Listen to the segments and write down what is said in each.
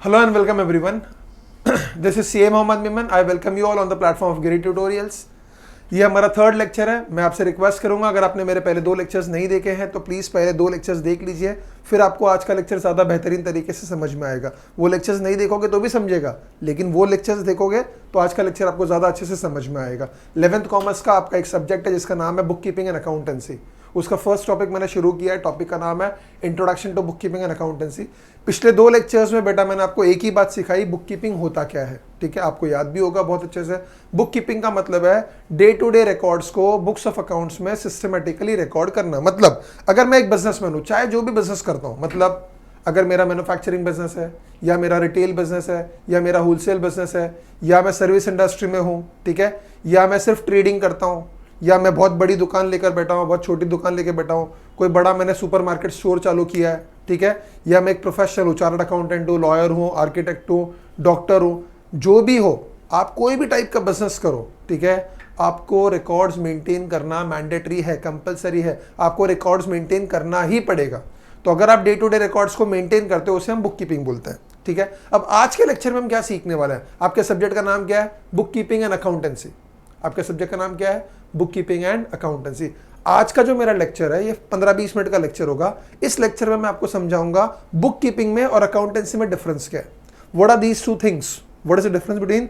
Hello and welcome everyone. This is CA Mohammad Miman. I welcome you all on the platform of Giri Tutorials. ये हमारा third lecture है। मैं आपसे request करूंगा, अगर आपने मेरे पहले दो लेक्चर्स नहीं देखे हैं तो प्लीज़ पहले दो लेक्चर्स देख लीजिए, फिर आपको आज का लेक्चर ज़्यादा बेहतरीन तरीके से समझ में आएगा। वो लेक्चर्स नहीं देखोगे तो भी समझेगा, लेकिन वो लेक्चर्स देखोगे तो आज का लेक्चर आपको ज़्यादा अच्छे से समझ में आएगा। 11th कॉमर्स का आपका एक सब्जेक्ट है जिसका नाम है बुक कीपिंग एंड अकाउंटेंसी। उसका फर्स्ट टॉपिक मैंने शुरू किया है। टॉपिक का नाम है introduction to book keeping and accountancy. पिछले दो लेक्चर्स में बेटा मैंने आपको एक ही बात सिखाई, बुक कीपिंग होता क्या है। ठीक है, आपको याद भी होगा बहुत अच्छे से। बुक कीपिंग का मतलब है डे टू डे रिकॉर्ड्स को बुक्स ऑफ अकाउंट्स में सिस्टमेटिकली रिकॉर्ड करना। मतलब अगर मैं एक बिजनेसमैन हूँ, चाहे जो भी बिजनेस करता हूँ, मतलब अगर मेरा मैन्युफैक्चरिंग बिजनेस है या मेरा रिटेल बिजनेस है या मेरा होलसेल बिजनेस है या मैं सर्विस इंडस्ट्री में हूँ, ठीक है, या मैं सिर्फ ट्रेडिंग करता हूँ या मैं बहुत बड़ी दुकान लेकर बैठा हूँ, बहुत छोटी दुकान लेकर बैठा हूँ, कोई बड़ा मैंने सुपरमार्केट स्टोर चालू किया है, ठीक है, या मैं एक प्रोफेशनल हूँ, चार्टर्ड अकाउंटेंट हूँ, लॉयर हूँ, आर्किटेक्ट हूँ, डॉक्टर हूँ, जो भी हो, आप कोई भी टाइप का बिजनेस करो, ठीक है, आपको रिकॉर्ड्स मेंटेन करना मैंडेटरी है, कंपलसरी है, आपको रिकॉर्ड्स मेंटेन करना ही पड़ेगा। तो अगर आप डे टू डे रिकॉर्ड्स को मेंटेन करते हो उसे हम बुक कीपिंग बोलते हैं। ठीक है, अब आज के लेक्चर में हम क्या सीखने वाले हैं? आपके सब्जेक्ट का नाम क्या है? Book keeping and accountancy. आपके सब्जेक्ट का नाम क्या है? Book keeping and accountancy. आज का जो मेरा लेक्चर है ये 15-20 मिनट का लेक्चर होगा। इस लेक्चर में मैं आपको समझाऊंगा बुक कीपिंग में और अकाउंटेंसी में डिफरेंस क्या है। What are these two things, what is the difference between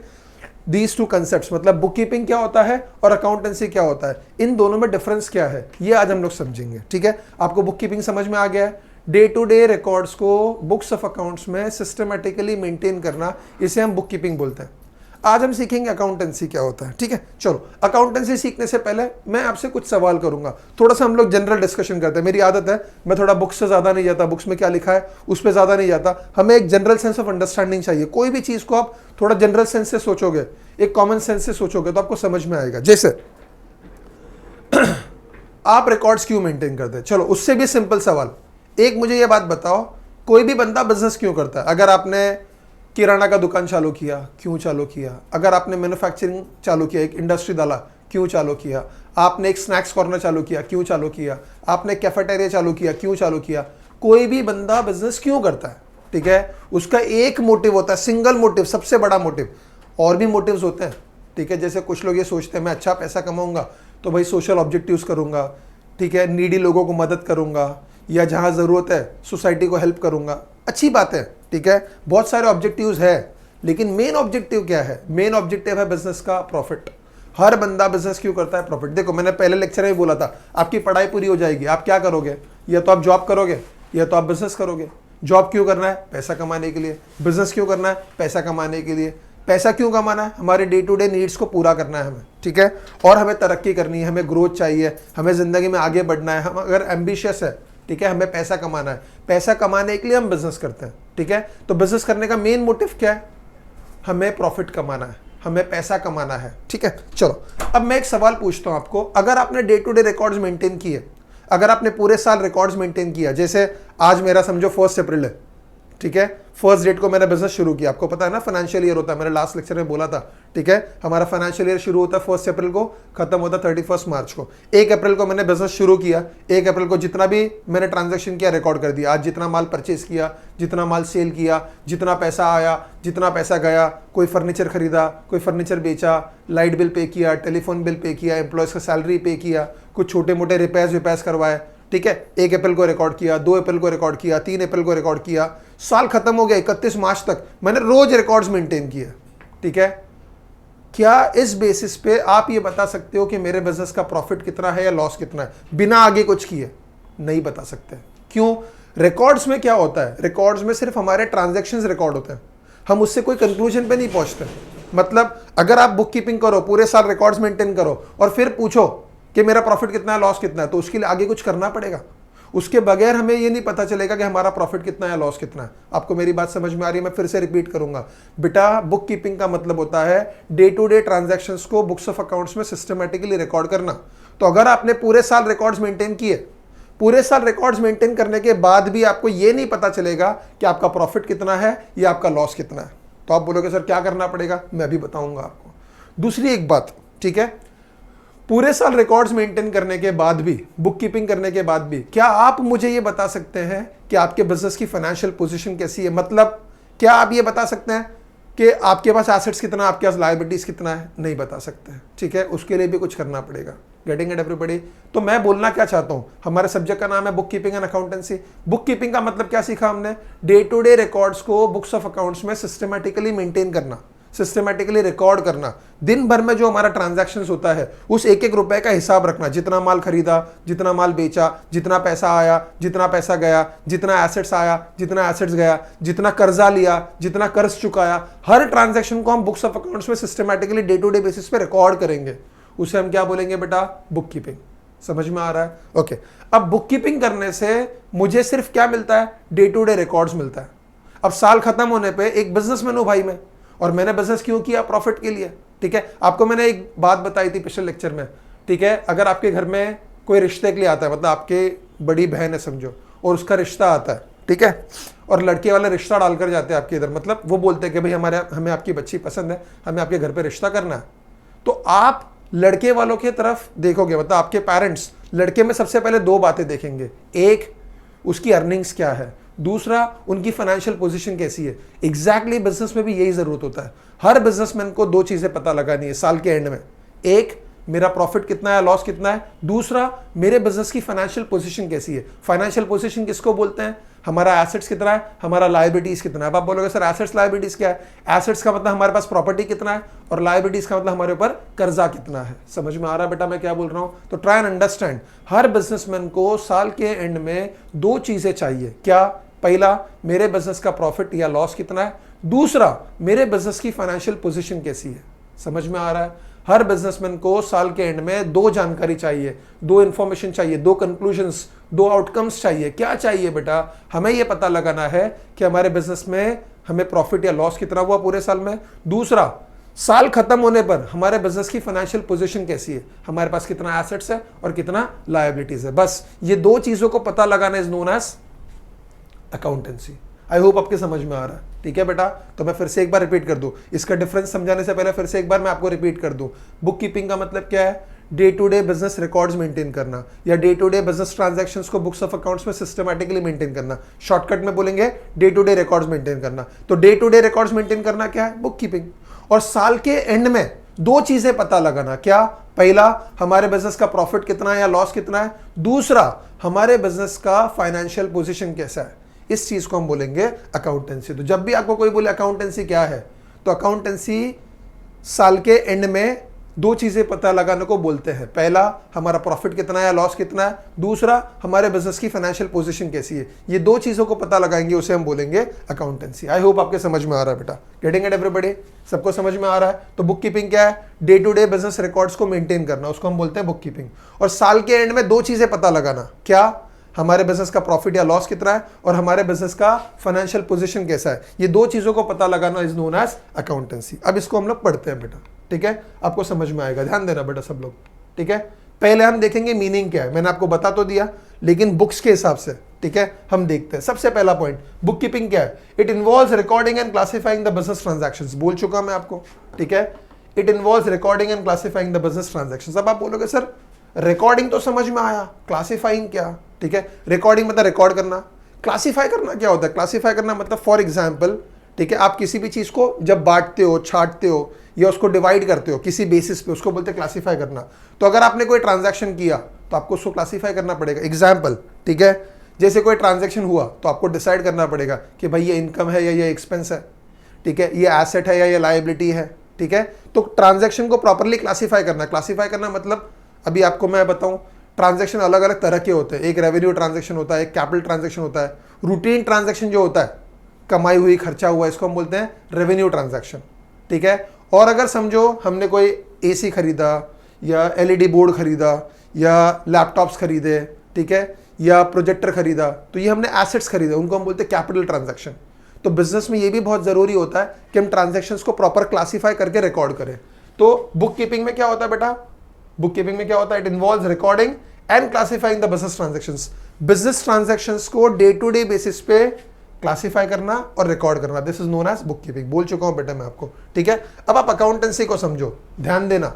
these two concepts, मतलब बुक कीपिंग क्या होता है और अकाउंटेंसी क्या होता है, इन दोनों में डिफरेंस क्या है, ये आज हम लोग समझेंगे। ठीक है, आपको बुक कीपिंग समझ में आ गया है। डे टू डे रिकॉर्ड्स को बुक्स ऑफ अकाउंट्स में सिस्टमेटिकली मेंटेन करना, इसे हम बुक कीपिंग बोलते हैं। आज हम सीखेंगे अकाउंटेंसी क्या होता है। ठीक है, चलो अकाउंटेंसी सीखने से पहले मैं आपसे कुछ सवाल करूंगा, थोड़ा सा हम लोग जनरल डिस्कशन करते हैं। मेरी आदत है, मैं थोड़ा बुक्स से ज़्यादा नहीं जाता, बुक्स में क्या लिखा है उस पर ज़्यादा नहीं जाता। हमें एक जनरल सेंस ऑफ अंडरस्टैंडिंग चाहिए। कोई भी चीज़ को आप थोड़ा जनरल सेंस से सोचोगे, एक कॉमन सेंस से सोचोगे तो आपको समझ में आएगा। जैसे आप रिकॉर्ड्स क्यों मेंटेन करते हैं? चलो उससे भी सिंपल सवाल, एक मुझे ये बात बताओ, कोई भी बंदा बिजनेस क्यों करता है? अगर आपने किराना का दुकान चालू किया, क्यों चालू किया? अगर आपने मैन्युफैक्चरिंग चालू किया, एक इंडस्ट्री डाला, क्यों चालू किया? आपने एक स्नैक्स कॉर्नर चालू किया, क्यों चालू किया? आपने कैफेटेरिया चालू किया, क्यों चालू किया? कोई भी बंदा बिजनेस क्यों करता है? ठीक है, उसका एक मोटिव होता है, सिंगल मोटिव, सबसे बड़ा मोटिव। और भी मोटिव्स होते हैं, ठीक है, जैसे कुछ लोग ये सोचते हैं मैं अच्छा पैसा कमाऊंगा तो भाई सोशल ऑब्जेक्टिव्स करूंगा, ठीक है, नीडी लोगों को मदद करूंगा, या जहां ज़रूरत है सोसाइटी को हेल्प करूंगा। अच्छी बात है, ठीक है, बहुत सारे ऑब्जेक्टिव्स है, लेकिन मेन ऑब्जेक्टिव क्या है? मेन ऑब्जेक्टिव है बिजनेस का प्रॉफिट। हर बंदा बिजनेस क्यों करता है? प्रॉफिट। देखो मैंने पहले लेक्चर में बोला था, आपकी पढ़ाई पूरी हो जाएगी, आप क्या करोगे? या तो आप जॉब करोगे या तो आप बिजनेस करोगे। जॉब क्यों करना है? पैसा कमाने के लिए। बिजनेस क्यों करना है? पैसा कमाने के लिए। पैसा क्यों कमाना है? हमारे डे टू डे नीड्स को पूरा करना है हमें, ठीक है, और हमें तरक्की करनी है, हमें ग्रोथ चाहिए, हमें ज़िंदगी में आगे बढ़ना है। हम अगर एम्बिशियस है, ठीक है, हमें पैसा कमाना है, पैसा कमाने के लिए हम बिजनेस करते हैं। ठीक है, तो बिजनेस करने का मेन मोटिव क्या है? हमें प्रॉफिट कमाना है, हमें पैसा कमाना है। ठीक है, चलो अब मैं एक सवाल पूछता हूं आपको। अगर आपने day to day records maintain किए, अगर आपने पूरे साल रिकॉर्ड्स मेंटेन किया, जैसे आज मेरा समझो 1 अप्रैल है, ठीक है, 1 डेट को मैंने बिजनेस शुरू किया। आपको पता है ना फाइनेंशियल ईयर होता है, मैंने लास्ट लेक्चर में बोला था, ठीक है, हमारा फाइनेंशियल ईयर शुरू होता है 1 अप्रैल को, खत्म होता है 31 मार्च को। 1 अप्रैल को मैंने बिजनेस शुरू किया। 1 अप्रैल को जितना भी मैंने ट्रांजैक्शन किया रिकॉर्ड कर दिया। आज जितना माल परचेज किया, जितना माल सेल किया, जितना पैसा आया, जितना पैसा गया, कोई फर्नीचर खरीदा, कोई फर्नीचर बेचा, लाइट बिल पे किया, टेलीफोन बिल पे किया, एम्प्लॉयज़ का सैलरी पे किया, कुछ छोटे मोटे रिपेयर्स करवाए, ठीक है, 1 अप्रैल को रिकॉर्ड किया, 2 अप्रैल को रिकॉर्ड किया, 3 अप्रैल को रिकॉर्ड किया, साल खत्म हो गया 31 मार्च तक मैंने रोज रिकॉर्ड्स मेंटेन किए। ठीक है, क्या इस बेसिस पे आप ये बता सकते हो कि मेरे बिजनेस का प्रॉफिट कितना है या लॉस कितना है, बिना आगे कुछ किए? नहीं बता सकते। क्यों? रिकॉर्ड्स में क्या होता है? रिकॉर्ड्स में सिर्फ हमारे ट्रांजैक्शंस रिकॉर्ड होते हैं, हम उससे कोई कंक्लूजन पे नहीं पहुंचते। मतलब अगर आप बुक कीपिंग करो, पूरे साल रिकॉर्ड्स मेंटेन करो और फिर पूछो कि मेरा प्रॉफिट कितना है, लॉस कितना है, तो उसके लिए आगे कुछ करना पड़ेगा। उसके बगैर हमें ये नहीं पता चलेगा कि हमारा प्रॉफिट कितना है, लॉस कितना है। आपको मेरी बात समझ में आ रही है? मैं फिर से रिपीट करूंगा बेटा, बुक कीपिंग का मतलब होता है डे टू डे ट्रांजैक्शंस को बुक्स ऑफ अकाउंट्स में सिस्टमेटिकली रिकॉर्ड करना। तो अगर आपने पूरे साल रिकॉर्ड्स मेंटेन किए, पूरे साल रिकॉर्ड्स मेंटेन करने के बाद भी आपको ये नहीं पता चलेगा कि आपका प्रॉफिट कितना है या आपका लॉस कितना है, तो आप बोलोगे सर क्या करना पड़ेगा? मैं भी बताऊंगा आपको। दूसरी एक बात, ठीक है, पूरे साल रिकॉर्ड्स मेंटेन करने के बाद भी, बुक कीपिंग करने के बाद भी, क्या आप मुझे ये बता सकते हैं कि आपके बिजनेस की फाइनेंशियल पोजीशन कैसी है? मतलब क्या आप ये बता सकते हैं कि आपके पास एसेट्स कितना, आपके पास लायबिलिटीज कितना है? नहीं बता सकते हैं, ठीक है, उसके लिए भी कुछ करना पड़ेगा। Getting it everybody? तो मैं बोलना क्या चाहता हूं, हमारे सब्जेक्ट का नाम है book keeping and accountancy. Book keeping का मतलब क्या सीखा हमने? डे टू डे रिकॉर्ड्स को बुक्स ऑफ अकाउंट्स में सिस्टमैटिकली मेंटेन करना, सिस्टमैटिकली रिकॉर्ड करना। दिन भर में जो हमारा ट्रांजैक्शंस होता है उस एक एक रुपए का हिसाब रखना, जितना माल खरीदा, जितना माल बेचा, जितना पैसा आया, जितना पैसा गया, जितना एसेट्स आया, जितना एसेट्स गया, जितना कर्जा लिया, जितना कर्ज चुकाया, हर ट्रांजैक्शन को हम बुक्स ऑफ अकाउंट्स में systematically day to day basis पे रिकॉर्ड करेंगे। उसे हम क्या बोलेंगे बेटा? Book keeping. समझ में आ रहा है? ओके। अब बुक कीपिंग करने से मुझे सिर्फ क्या मिलता है? डे टू डे रिकॉर्ड्स मिलता है। अब साल खत्म होने पे एक बिजनेसमैन हूं भाई मैं, और मैंने बिजनेस क्यों किया? प्रॉफिट के लिए, ठीक है। आपको मैंने एक बात बताई थी पिछले लेक्चर में, ठीक है। अगर आपके घर में कोई रिश्ते के लिए आता है, मतलब आपके बड़ी बहन है समझो, और उसका रिश्ता आता है, ठीक है, और लड़के वाले रिश्ता डालकर जाते हैं आपके इधर, मतलब वो बोलते हैं कि भाई हमें आपकी बच्ची पसंद है, हमें आपके घर पे रिश्ता करना है। तो आप लड़के वालों की तरफ देखोगे, मतलब आपके पेरेंट्स लड़के में सबसे पहले दो बातें देखेंगे। एक, उसकी अर्निंग्स क्या है, दूसरा उनकी फाइनेंशियल पोजीशन कैसी है। एग्जैक्टली बिजनेस में भी यही जरूरत होता है। हर बिजनेसमैन को दो चीजें पता लगानी है साल के एंड में। एक, मेरा प्रॉफिट कितना है, लॉस कितना है। दूसरा, मेरे बिजनेस की फाइनेंशियल पोजीशन कैसी है। फाइनेंशियल पोजीशन किसको बोलते हैं? हमारा एसेट्स कितना है, हमारा लायबिलिटीज कितना है। अब आप बोलोगे सर एसेट्स लायबिलिटीज क्या है? एसेट्स का मतलब हमारे पास प्रॉपर्टी कितना है, और लायबिलिटीज का मतलब हमारे ऊपर कर्जा कितना है। समझ में आ रहा है बेटा मैं क्या बोल रहा हूं? तो try and understand, her businessman को साल के एंड में दो चीजें चाहिए। क्या? पहला, मेरे बिजनेस का प्रॉफिट या लॉस कितना है। दूसरा, मेरे बिजनेस की फाइनेंशियल पोजीशन कैसी है। समझ में आ रहा है? हर बिजनेसमैन को साल के एंड में दो जानकारी चाहिए, दो इंफॉर्मेशन चाहिए, दो कंक्लूजन्स, दो आउटकम्स चाहिए। क्या चाहिए बेटा? हमें यह पता लगाना है कि हमारे बिजनेस में हमें प्रॉफिट या लॉस कितना हुआ पूरे साल में। दूसरा, साल खत्म होने पर हमारे बिजनेस की फाइनेंशियल पोजीशन कैसी है, हमारे पास कितना एसेट्स है और कितना लायबिलिटीज है। बस ये दो चीजों को पता लगाना is known as accountancy. I hope आपके समझ में आ रहा है, ठीक है बेटा। तो मैं फिर से एक बार रिपीट कर दूं, इसका डिफरेंस समझाने से पहले फिर से एक बार मैं आपको रिपीट कर दूं। बुक कीपिंग का मतलब क्या है? Day to day business records maintain करना, या day to day business transactions को बुक्स ऑफ अकाउंट्स में सिस्टमैटिकली मेंटेन करना। शॉर्टकट में बोलेंगे day to day records maintain करना। तो day to day records maintain करना क्या है? Book keeping. और साल के एंड में दो चीजें पता लगाना। क्या? पहला, हमारे बिजनेस का प्रॉफिट कितना है या लॉस कितना है। दूसरा, हमारे बिजनेस का फाइनेंशियल पोजीशन कैसा है। इस चीज को हम बोलेंगे अकाउंटेंसी। तो जब भी आपको कोई बोले अकाउंटेंसी क्या है, तो अकाउंटेंसी साल के एंड में दो चीजें पता लगाने को बोलते हैं। पहला, हमारा प्रॉफिट कितना है या लॉस कितना है। दूसरा, हमारे बिजनेस की फाइनेंशियल पोजीशन कैसी है। ये दो चीजों को पता लगाएंगे, उसे हम बोलेंगे अकाउंटेंसी। आई होप आपके समझ में आ रहा है बेटा। Getting it everybody? सबको समझ में आ रहा है? तो बुक कीपिंग क्या है? Day to day business records को मेंटेन करना, उसको हम बोलते हैं बुक कीपिंग। और साल के एंड में दो चीजें पता लगाना। क्या? हमारे बिजनेस का प्रॉफिट या लॉस कितना है, और हमारे बिजनेस का फाइनेंशियल पोजीशन कैसा है। ये दो चीजों को पता लगाना इज नोन एज अकाउंटेंसी। अब इसको हम लोग पढ़ते हैं बेटा, ठीक है। आपको समझ में आएगा, ध्यान देना बेटा सब लोग, ठीक है। पहले हम देखेंगे मीनिंग क्या है, मैंने आपको बता तो दिया, लेकिन बुक्स के हिसाब से, ठीक है, हम देखते हैं। सबसे पहला पॉइंट, बुक कीपिंग क्या है? It involves recording and classifying the business transactions. बोल चुका मैं आपको, ठीक है। It involves recording and classifying the business transactions. अब आप बोलोगे सर रिकॉर्डिंग तो समझ में आया, क्लासिफाइंग क्या? ठीक है, रिकॉर्डिंग मतलब रिकॉर्ड करना, क्लासिफाई करना क्या होता है? क्लासिफाई करना मतलब फॉर एग्जाम्पल, ठीक है, आप किसी भी चीज को जब बांटते हो, छांटते हो, या उसको डिवाइड करते हो किसी बेसिस पे, उसको बोलते हैं क्लासिफाई करना। तो अगर आपने कोई ट्रांजैक्शन किया तो आपको उसको क्लासिफाई करना पड़ेगा। एग्जाम्पल, ठीक है, जैसे कोई ट्रांजैक्शन हुआ तो आपको डिसाइड करना पड़ेगा कि भाई ये इनकम है या ये एक्सपेंस है, ठीक है, ये एसेट है या ये लायबिलिटी है, ठीक है। तो ट्रांजैक्शन को प्रॉपरली क्लासिफाई करना। क्लासिफाई करना मतलब, अभी आपको मैं बताऊं, ट्रांजैक्शन अलग अलग तरह के होते हैं। एक रेवेन्यू ट्रांजैक्शन होता है, एक कैपिटल ट्रांजैक्शन होता है। रूटीन ट्रांजैक्शन जो होता है, कमाई हुई, खर्चा हुआ, इसको हम बोलते हैं रेवेन्यू ट्रांजैक्शन, ठीक है। और अगर समझो हमने कोई एसी खरीदा, या एलईडी बोर्ड खरीदा, या लैपटॉप्स खरीदे, ठीक है, या प्रोजेक्टर खरीदा, तो ये हमने एसेट्स खरीदे, उनको हम बोलते हैं कैपिटल ट्रांजैक्शन। तो बिजनेस में ये भी बहुत जरूरी होता है कि हम ट्रांजैक्शंस को प्रॉपर क्लासिफाई करके रिकॉर्ड करें। तो बुक कीपिंग में क्या होता है बेटा? बुक कीपिंग में क्या होता है? It involves recording and classifying the business transactions. Business transactions को डे टू डे बेसिस पे क्लासिफाई करना और रिकॉर्ड करना, this is known as bookkeeping. बोल चुका हूं बेटा मैं आपको, ठीक है। अब आप अकाउंटेंसी को समझो, ध्यान देना।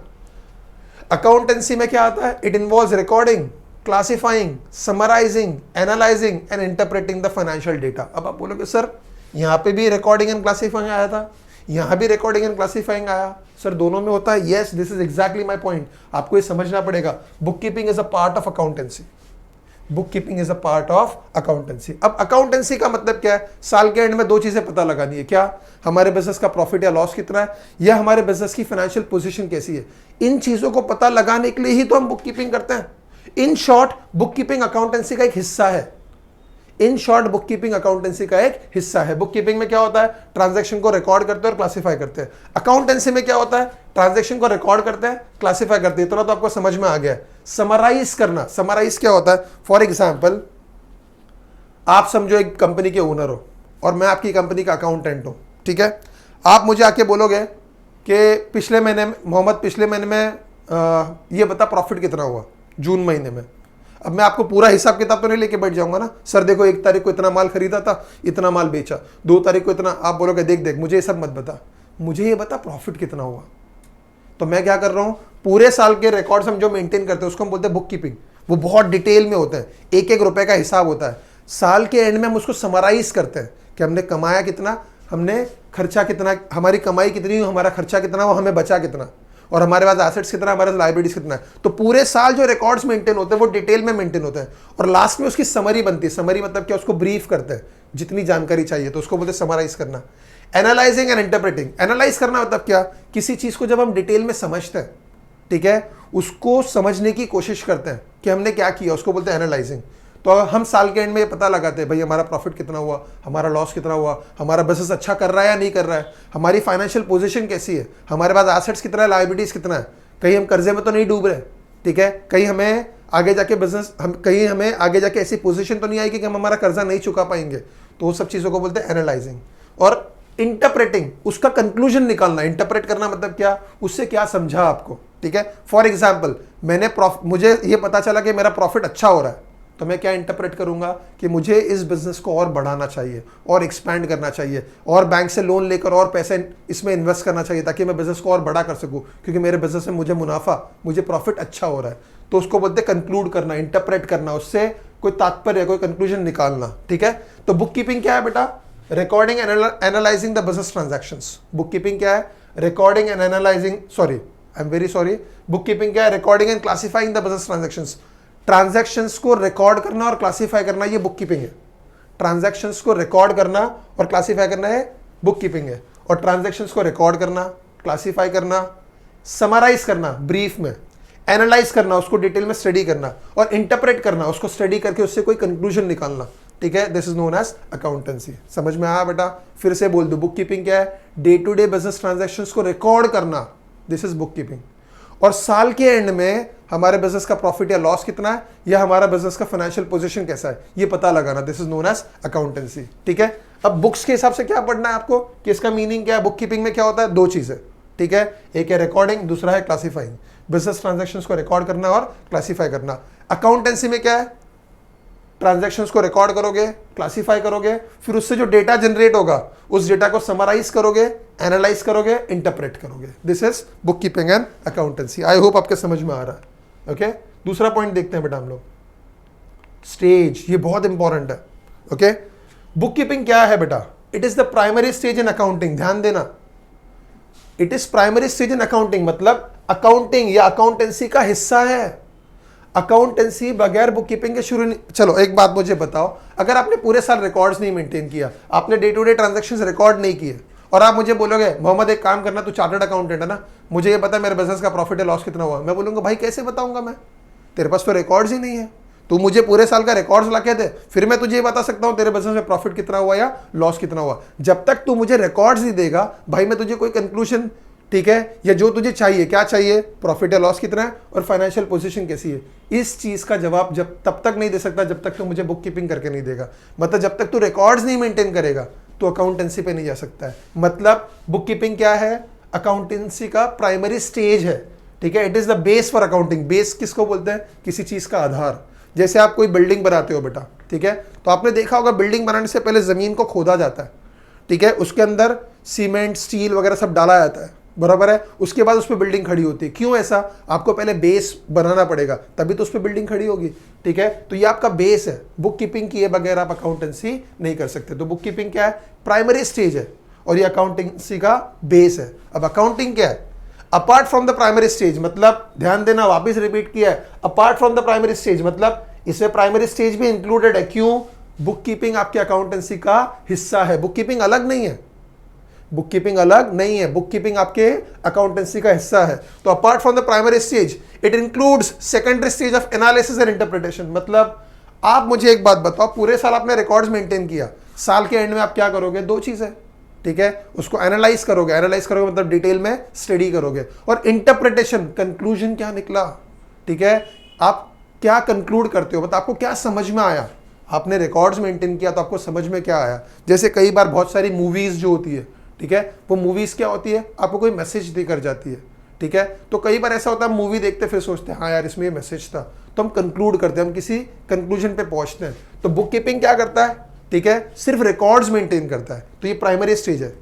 अकाउंटेंसी में क्या आता है? It involves recording, classifying, summarising, analysing and interpreting the financial data. अब आप बोलोगे सर यहाँ पे भी रिकॉर्डिंग एंड क्लासीफाइंग आया था, यहाँ भी रिकॉर्डिंग एंड क्लासीफाइंग आया। सर दोनों में होता है, yes this is exactly my point. आपको ये समझना पड़ेगा, book keeping is a part of accountancy. Book keeping is a part of accountancy. अब अकाउंटेंसी का मतलब क्या है? साल के एंड में दो चीजें पता लगानी है, क्या हमारे बिजनेस का प्रॉफिट या लॉस कितना है, या हमारे बिजनेस की फाइनेंशियल पोजीशन कैसी है। इन चीजों को पता लगाने के लिए ही तो हम बुक कीपिंग करते हैं। In short book keeping accountancy का एक हिस्सा है। In short book keeping accountancy का एक हिस्सा है। बुक कीपिंग में क्या होता है? ट्रांजैक्शन को रिकॉर्ड करते हैं और क्लासिफाई करते हैं। अकाउंटेंसी में क्या होता है? ट्रांजैक्शन को रिकॉर्ड करते हैं, क्लासिफाई करते हैं। इतना तो आपको समझ में आ गया है। समराइज करना, समराइज क्या होता है? फॉर एग्जाम्पल, आप समझो एक कंपनी के ओनर हो और मैं आपकी कंपनी का अकाउंटेंट हूं, ठीक है। आप मुझे आके बोलोगे कि पिछले महीने मोहम्मद पिछले महीने में ये बता प्रॉफिट कितना हुआ जून महीने में। अब मैं आपको पूरा हिसाब किताब तो नहीं लेके बैठ जाऊंगा ना, सर देखो 1 तारीख को इतना माल खरीदा था, इतना माल बेचा, 2 तारीख को इतना। आप बोलोगे देख देख मुझे ये सब मत बता, मुझे ये बता प्रॉफिट कितना हुआ। तो मैं क्या कर रहा हूं, पूरे साल के रिकॉर्ड्स हम जो मेंटेन करते हैं उसको हम बोलते हैं बुक कीपिंग। वो बहुत डिटेल में होता है, एक एक रुपए का हिसाब होता है। साल के एंड में हम उसको समराइज करते हैं कि हमने कमाया कितना, हमने खर्चा कितना, हमारी कमाई कितनी, हमारा खर्चा कितना, वो हमें बचा कितना, और हमारे पास एसेट्स कितना, हमारे पास लायबिलिटीज कितना है। तो पूरे साल जो रिकॉर्ड्स मेंटेन होते हैं वो डिटेल में मेंटेन होते हैं, और लास्ट में उसकी समरी बनती है। समरी मतलब क्या? उसको ब्रीफ करते हैं, जितनी जानकारी चाहिए, तो उसको बोलते हैं समराइज करना। Analysing and interpreting. एनालाइज करना मतलब क्या? किसी चीज को जब हम डिटेल में समझते हैं, ठीक है, उसको समझने की कोशिश करते हैं कि हमने क्या किया, उसको बोलते हैं एनालाइजिंग। तो हम साल के एंड में ये पता लगाते हैं भाई हमारा प्रॉफिट कितना हुआ, हमारा लॉस कितना हुआ, हमारा बिजनेस अच्छा कर रहा है या नहीं कर रहा है, हमारी फाइनेंशियल पोजीशन कैसी है, हमारे पास एसेट्स कितना है, लायबिलिटीज कितना है, कहीं हम कर्जे में तो नहीं डूब रहे, ठीक है, कहीं हमें आगे जाके बिजनेस कहीं हमें आगे जाके ऐसी पोजीशन तो नहीं आएगी कि हम हमारा कर्जा नहीं चुका पाएंगे। तो वो सब चीज़ों को बोलते हैं एनालाइजिंग। और इंटरप्रेटिंग, उसका कंक्लूजन निकालना। इंटरप्रेट करना मतलब क्या? उससे क्या समझा आपको, ठीक है। फॉर एग्जाम्पल, मुझे ये पता चला कि मेरा प्रॉफिट अच्छा हो रहा है, तो मैं क्या इंटरप्रेट करूंगा कि मुझे इस बिजनेस को और बढ़ाना चाहिए और एक्सपैंड करना चाहिए और बैंक से लोन लेकर और पैसे इसमें इन्वेस्ट करना चाहिए ताकि मैं बिजनेस को और बड़ा कर सकूं, क्योंकि मेरे बिजनेस में मुझे प्रॉफिट अच्छा हो रहा है। तो उसको बोलते हैं कंक्लूड करना, इंटरप्रेट करना, उससे कोई तात्पर्य, कोई कंक्लूजन निकालना, ठीक है। तो बुक कीपिंग क्या है बेटा? Recording and analysing the business transactions. Book keeping क्या है? Recording and analysing, I am very sorry, book keeping क्या है? Recording and classifying the business transactions. Transactions को रिकॉर्ड करना और क्लासिफाई करना, ये बुक कीपिंग है। ट्रांजैक्शंस को रिकॉर्ड करना और क्लासिफाई करना है बुक कीपिंग है। और ट्रांजैक्शंस को रिकॉर्ड करना, क्लासिफाई करना, समराइज करना ब्रीफ में, एनालाइज करना, उसको डिटेल में स्टडी करना, और इंटरप्रेट करना, उसको स्टडी करके उससे कोई कंक्लूजन निकालना, ठीक है। This is known as accountancy. समझ में आया बेटा? फिर से बोल दो, बुक कीपिंग क्या है? Day to day business transactions को रिकॉर्ड करना, दिस इज बुक कीपिंग। और साल के एंड में हमारे बिजनेस का प्रॉफिट या लॉस कितना है, या हमारा बिजनेस का फाइनेंशियल पोजीशन कैसा है, ये पता लगाना, this is known as accountancy, ठीक है। अब बुक्स के हिसाब से क्या पढ़ना है आपको कि इसका मीनिंग क्या है। बुक कीपिंग में क्या होता है? 2 चीजें, ठीक है, एक है रिकॉर्डिंग, दूसरा है क्लासिफाइंग। बिजनेस ट्रांजैक्शंस को रिकॉर्ड करना और क्लासिफाई करना। अकाउंटेंसी में क्या है? ट्रांजैक्शंस को रिकॉर्ड करोगे, क्लासिफाई करोगे, फिर उससे जो डेटा जनरेट होगा उस डेटा को समराइज करोगे, एनालाइज करोगे, इंटरप्रेट करोगे। This is book keeping and accountancy. I hope आपके समझ में आ रहा है। ओके, दूसरा पॉइंट देखते हैं बेटा हम लोग, स्टेज। ये बहुत इंपॉर्टेंट है। ओके, बुक कीपिंग क्या है बेटा? It is the primary stage in accounting. ध्यान देना, it is primary stage in accounting, मतलब अकाउंटिंग या अकाउंटेंसी का हिस्सा है। अकाउंटेंसी बगैर बुक कीपिंग के शुरू नहीं। चलो एक बात मुझे बताओ, अगर आपने पूरे साल रिकॉर्ड्स नहीं मेंटेन किया, आपने day to day transactions record नहीं किए, और आप मुझे बोलोगे मोहम्मद एक काम करना, तू चार्टर्ड अकाउंटेंट है ना, मुझे ये पता है मेरे बिजनेस का प्रॉफिट है लॉस कितना हुआ। मैं बोलूंगा भाई कैसे बताऊंगा मैं, तेरे पास तो रिकॉर्ड्स ही नहीं है। तू मुझे पूरे साल का रिकॉर्ड्स ला के दे, फिर मैं तुझे ये बता सकता हूं तेरे बिजनेस में प्रॉफिट कितना हुआ या लॉस कितना हुआ। जब तक तू मुझे रिकॉर्ड्स नहीं देगा भाई, मैं तुझे कोई कंक्लूजन, ठीक है, या जो तुझे चाहिए, क्या चाहिए, प्रॉफिट या लॉस कितना है और फाइनेंशियल पोजीशन कैसी है, इस चीज का जवाब जब तब तक नहीं दे सकता जब तक तू मुझे बुक कीपिंग करके नहीं देगा। मतलब जब तक तू रिकॉर्ड्स नहीं मेंटेन करेगा तो अकाउंटेंसी पे नहीं जा सकता है। मतलब बुक कीपिंग क्या है? अकाउंटेंसी का प्राइमरी स्टेज है, ठीक है। It is the base for accounting. Base किसको बोलते हैं? किसी चीज का आधार। जैसे आप कोई बिल्डिंग बनाते हो बेटा, ठीक है, तो आपने देखा होगा बिल्डिंग बनाने से पहले जमीन को खोदा जाता है, ठीक है, उसके अंदर सीमेंट, स्टील वगैरह सब डाला जाता है, बराबर है। उसके बाद उस पर बिल्डिंग खड़ी होती है। क्यों ऐसा? आपको पहले बेस बनाना पड़ेगा, तभी तो उस पर बिल्डिंग खड़ी होगी। ठीक है, तो ये आपका बेस है। बुक कीपिंग किए बगैर आप अकाउंटेंसी नहीं कर सकते। तो बुक कीपिंग क्या है? प्राइमरी स्टेज है, और ये अकाउंटेंसी का बेस है। अब अकाउंटिंग क्या है? Apart from the primary stage, मतलब ध्यान देना, वापिस रिपीट किया है, apart from the primary stage, मतलब इसमें प्राइमरी स्टेज भी इंक्लूडेड है। क्यों? बुक कीपिंग आपके अकाउंटेंसी का हिस्सा है। बुक कीपिंग अलग नहीं है, बुक कीपिंग अलग नहीं है, बुक कीपिंग आपके अकाउंटेंसी का हिस्सा है। तो apart from the primary stage it includes secondary stage of analysis and interpretation. मतलब आप मुझे एक बात बताओ, पूरे साल आपने रिकॉर्ड्स मेंटेन किया, साल के एंड में आप क्या करोगे? दो चीजें, ठीक है, उसको एनालाइज करोगे। एनालाइज करोगे मतलब डिटेल में स्टडी करोगे। और इंटरप्रिटेशन, कंक्लूजन क्या निकला, ठीक है, आप क्या कंक्लूड करते हो, मतलब आपको क्या समझ में आया। आपने रिकॉर्ड्स मेंटेन किया तो आपको समझ में क्या आया। जैसे कई बार बहुत सारी मूवीज जो होती है, ठीक है, वो मूवीज क्या होती है, आपको कोई मैसेज देकर जाती है। ठीक है, तो कई बार ऐसा होता है मूवी देखते फिर सोचते हैं हाँ यार इसमें ये मैसेज था, तो हम कंक्लूड करते हैं, हम किसी कंक्लूजन पे पहुंचते हैं। तो बुक कीपिंग क्या करता है? ठीक है, सिर्फ रिकॉर्ड्स मेंटेन करता है। तो ये प्राइमरी स्टेज है।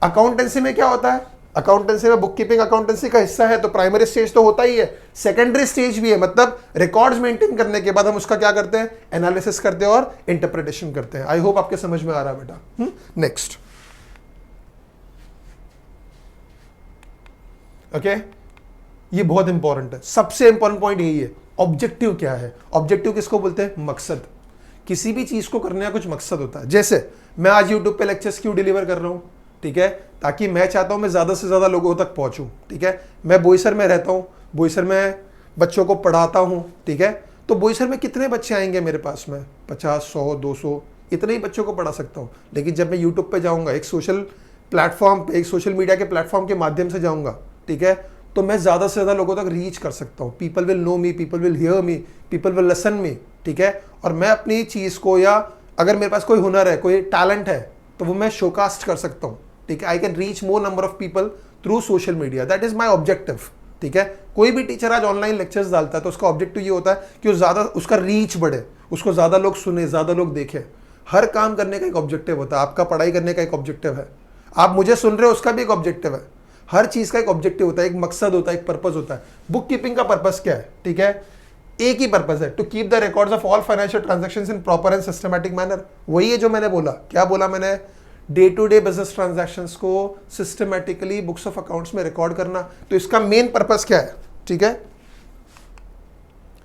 अकाउंटेंसी में क्या होता है? अकाउंटेंसी में बुक कीपिंग अकाउंटेंसी का हिस्सा है, तो प्राइमरी स्टेज तो होता ही है, सेकेंडरी स्टेज भी है। मतलब रिकॉर्ड्स मेंटेन करने के बाद हम उसका क्या करते हैं? एनालिसिस करते हैं और इंटरप्रिटेशन करते हैं। आई होप आपके समझ में आ रहा है बेटा। नेक्स्ट, ओके, ये बहुत इंपॉर्टेंट है, सबसे इंपॉर्टेंट पॉइंट यही है। ऑब्जेक्टिव क्या है? ऑब्जेक्टिव किसको बोलते हैं? मकसद। किसी भी चीज को करने का कुछ मकसद होता है। जैसे मैं आज यूट्यूब पे लेक्चर्स क्यों डिलीवर कर रहा हूं? ठीक है, ताकि मैं चाहता हूं मैं ज्यादा से ज्यादा लोगों तक पहुंचूं। ठीक है, मैं बोईसर में रहता हूं, बोईसर में बच्चों को पढ़ाता हूं। ठीक है, तो बोईसर में कितने बच्चे आएंगे मेरे पास में? 50, 100, 200, इतने ही बच्चों को पढ़ा सकता हूं। लेकिन जब मैं यूट्यूब पे जाऊंगा, एक सोशल प्लेटफॉर्म पे, एक सोशल मीडिया के प्लेटफॉर्म के माध्यम से जाऊंगा, ठीक है, तो मैं ज्यादा से ज्यादा लोगों तक रीच कर सकता हूं। People will know me, people will hear me, people will listen me. ठीक है, और मैं अपनी चीज को, या अगर मेरे पास कोई हुनर है, कोई टैलेंट है, तो वो मैं शोकास्ट कर सकता हूं। ठीक है, I can reach more number of people through social media. That is my objective. ठीक है, कोई भी टीचर आज ऑनलाइन लेक्चर्स डालता है तो उसका ऑब्जेक्टिव ये होता है कि वो ज्यादा, उसका रीच बढ़े, उसको ज्यादा लोग सुने, ज्यादा लोग देखें। हर काम करने का एक ऑब्जेक्टिव होता है। आपका पढ़ाई करने का एक ऑब्जेक्टिव है, आप मुझे सुन रहे हो उसका भी एक ऑब्जेक्टिव है। हर चीज का एक ऑब्जेक्टिव होता है, एक मकसद होता है, एक पर्पस होता है। बुक कीपिंग का पर्पस क्या है? ठीक है, एक ही पर्पस है, to keep the records of all financial transactions in proper and systematic manner. वही है जो मैंने बोला। क्या बोला मैंने? Day to day business transactions को सिस्टमैटिकली बुक्स ऑफ अकाउंट्स में रिकॉर्ड करना। तो इसका मेन पर्पस क्या है? ठीक है,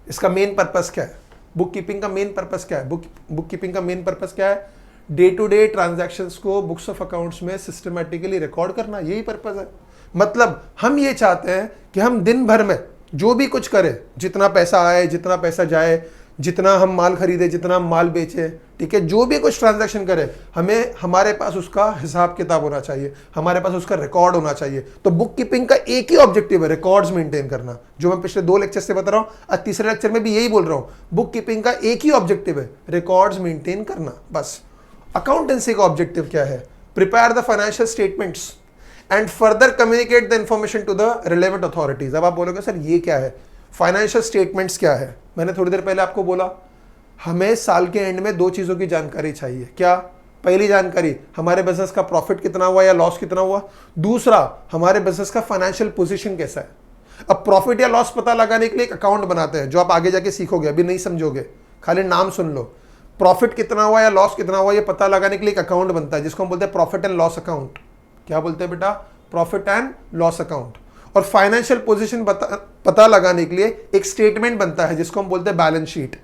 इसका मेन पर्पस क्या है? बुक कीपिंग का मेन पर्पस क्या है? बुक कीपिंग का मेन पर्पस क्या है? डे टू डे ट्रांजैक्शंस को बुक्स ऑफ अकाउंट्स में सिस्टमैटिकली रिकॉर्ड करना, यही पर्पस है। मतलब हम ये चाहते हैं कि हम दिन भर में जो भी कुछ करें, जितना पैसा आए, जितना पैसा जाए, जितना हम माल खरीदे, जितना हम माल बेचे, ठीक है, जो भी कुछ ट्रांजैक्शन करें, हमें हमारे पास उसका हिसाब किताब होना चाहिए, हमारे पास उसका रिकॉर्ड होना चाहिए। तो बुक कीपिंग का एक ही ऑब्जेक्टिव है, रिकॉर्ड्स मेंटेन करना, जो मैं पिछले 2 लेक्चर से बता रहा हूं, और तीसरे लेक्चर में भी यही बोल रहा हूं। बुक कीपिंग का एक ही ऑब्जेक्टिव है, रिकॉर्ड्स मेंटेन करना, बस। अकाउंटेंसी का ऑब्जेक्टिव क्या है? Prepare the financial statements and further communicate the information to the relevant authorities. अब आप बोलोगे सर ये क्या है? फाइनेंशियल स्टेटमेंट्स क्या है? मैंने थोड़ी देर पहले आपको बोला, हमें साल के एंड में 2 चीजों की जानकारी चाहिए। क्या? पहली जानकारी, हमारे बिजनेस का प्रॉफिट कितना हुआ या लॉस कितना हुआ। दूसरा, हमारे बिजनेस का फाइनेंशियल पोजीशन कैसा है। अब प्रॉफिट या लॉस पता लगाने के लिए एक अकाउंट बनाते हैं, जो आप आगे जाके सीखोगे, अभी नहीं समझोगे, खाली नाम सुन लो। प्रॉफिट कितना हुआ या लॉस कितना हुआ ये पता लगाने के लिए एक अकाउंट बनता है, जिसको हम बोलते हैं प्रॉफिट एंड लॉस अकाउंट। क्या बोलते हैं बेटा? Profit and loss account. और फाइनेंशियल पोजीशन पता लगाने के लिए एक स्टेटमेंट बनता है, जिसको हम बोलते हैं बैलेंस शीट,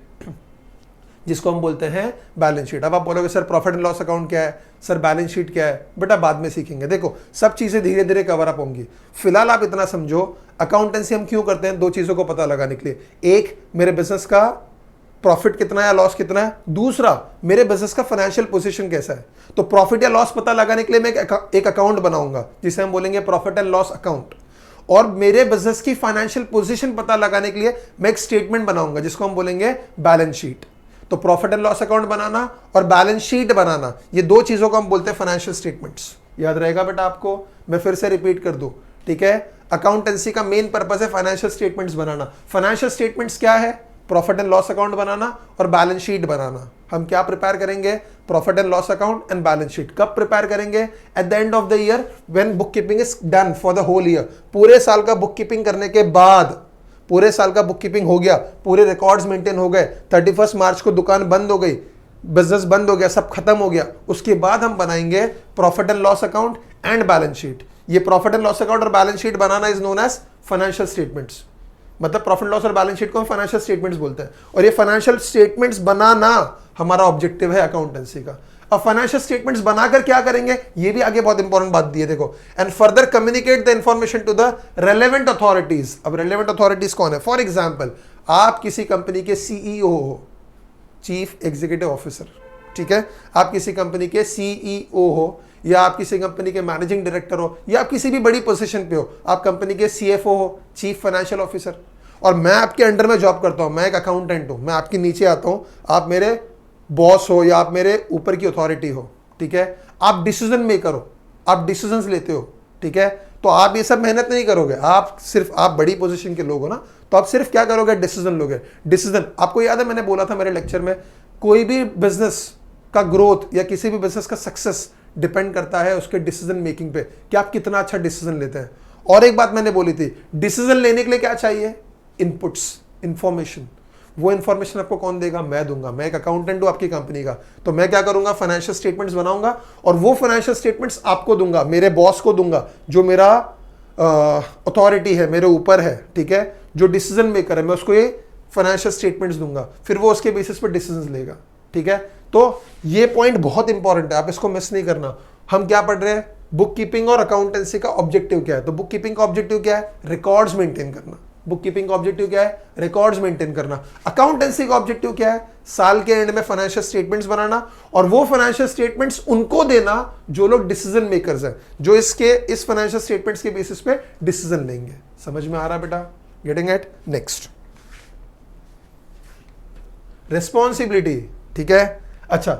जिसको हम बोलते हैं बैलेंस शीट। अब आप बोलोगे sir profit and loss account क्या है, सर बैलेंस शीट क्या है? बेटा बाद में सीखेंगे, देखो सब चीजें धीरे धीरे कवर अप होंगी। फिलहाल आप इतना समझो, अकाउंटेंसी हम क्यों करते हैं? 2 चीजों को पता लगाने के लिए। एक, मेरे बिजनेस का प्रॉफिट कितना है या लॉस कितना है। दूसरा, मेरे बिजनेस का फाइनेंशियल पोजीशन कैसा है। तो प्रॉफिट या लॉस पता लगाने के लिए मैं एक अकाउंट बनाऊंगा, जिसे हम बोलेंगे प्रॉफिट एंड लॉस अकाउंट। और मेरे बिजनेस की फाइनेंशियल पोजीशन पता लगाने के लिए मैं एक स्टेटमेंट बनाऊंगा, जिसको हम बोलेंगे बैलेंस शीट। तो प्रॉफिट एंड लॉस अकाउंट बनाना और बैलेंस शीट बनाना, ये 2 चीजों को हम बोलते हैं फाइनेंशियल स्टेटमेंट्स। याद रहेगा बेटा आपको? मैं फिर से रिपीट कर दूं, ठीक है। अकाउंटेंसी का मेन पर्पस है फाइनेंशियल स्टेटमेंट्स बनाना। फाइनेंशियल स्टेटमेंट्स क्या है? प्रॉफिट एंड लॉस अकाउंट बनाना और बैलेंस शीट बनाना। हम क्या प्रिपेयर करेंगे? Profit and loss account and balance sheet. कब प्रिपेयर करेंगे? At the end of the year, when bookkeeping is done for the whole year. पूरे साल का बुक कीपिंग करने के बाद, पूरे साल का बुक कीपिंग हो गया, पूरे रिकॉर्ड्स मेंटेन हो गए, 31 मार्च को दुकान बंद हो गई, बिजनेस बंद हो गया, सब खत्म हो गया, उसके बाद हम बनाएंगे profit and loss account and balance sheet. ये प्रॉफिट एंड लॉस अकाउंट और बैलेंस शीट बनाना is known as financial statements. मतलब प्रॉफिट लॉस और बैलेंस शीट को हम फाइनेंशियल स्टेटमेंट्स बोलते हैं, और ये फाइनेंशियल स्टेटमेंट्स बनाना हमारा ऑब्जेक्टिव है अकाउंटेंसी का। अब फाइनेंशियल स्टेटमेंट्स बनाकर क्या करेंगे, ये भी आगे बहुत इंपॉर्टेंट बात दी है, देखो। And further communicate the information to the relevant authorities. अब रेलेवेंट अथॉरिटीज कौन है? फॉर एग्जाम्पल, आप किसी कंपनी के सीईओ हो, चीफ एग्जीक्यूटिव ऑफिसर, ठीक है, आप किसी कंपनी के सीईओ हो, या आप किसी कंपनी के मैनेजिंग डायरेक्टर हो, या आप किसी भी बड़ी पोजीशन पे हो, आप कंपनी के सीएफओ हो, चीफ फाइनेंशियल ऑफिसर, और मैं आपके अंडर में जॉब करता हूं, मैं एक अकाउंटेंट हूं, मैं आपके नीचे आता हूं, आप मेरे बॉस हो या आप मेरे ऊपर की अथॉरिटी हो, ठीक है, आप डिसीजन मेकर हो, आप डिसीजंस लेते हो, ठीक है, तो आप ये सब मेहनत नहीं करोगे, आप सिर्फ, आप बड़ी पोजीशन के लोग हो ना, तो आप सिर्फ क्या करोगे? डिसीजन लोगे। डिसीजन, आपको याद है मैंने बोला था मेरे लेक्चर में, कोई भी बिजनेस का ग्रोथ या किसी भी बिजनेस का सक्सेस डिपेंड करता है उसके डिसीजन मेकिंग पे, कि आप कितना अच्छा डिसीजन लेते हैं। और एक बात मैंने बोली थी, डिसीजन लेने के लिए क्या चाहिए? Inputs, information. वो इंफॉर्मेशन आपको कौन देगा? मैं दूंगा। मैं एक अकाउंटेंट हूं आपकी कंपनी का, तो मैं क्या करूंगा? फाइनेंशियल स्टेटमेंट्स बनाऊंगा, और वो फाइनेंशियल स्टेटमेंट्स आपको दूंगा, मेरे बॉस को दूंगा, जो मेरा अथॉरिटी है, मेरे ऊपर है, ठीक है, जो डिसीजन मेकर है, मैं उसको ये फाइनेंशियल स्टेटमेंट्स दूंगा, फिर वो उसके बेसिस पर डिसीजन लेगा, ठीक है। तो ये पॉइंट बहुत इंपॉर्टेंट है, आप इसको मिस नहीं करना। हम क्या पढ़ रहे हैं? बुक कीपिंग और अकाउंटेंसी का ऑब्जेक्टिव क्या है? तो बुक कीपिंग का ऑब्जेक्टिव क्या है? रिकॉर्ड्स मेंटेन करना। बुक कीपिंग का ऑब्जेक्टिव क्या है? रिकॉर्ड्स मेंटेन करना। अकाउंटेंसी का ऑब्जेक्टिव क्या है? साल के एंड में फाइनेंशियल स्टेटमेंट्स बनाना, और वो फाइनेंशियल स्टेटमेंट्स उनको देना जो लोग डिसीजन मेकर्स हैं, जो इस फाइनेंशियल स्टेटमेंट्स के बेसिस पे डिसीजन लेंगे। समझ में आ रहा बेटा? Getting it? नेक्स्ट, रिस्पॉन्सिबिलिटी, ठीक है। अच्छा,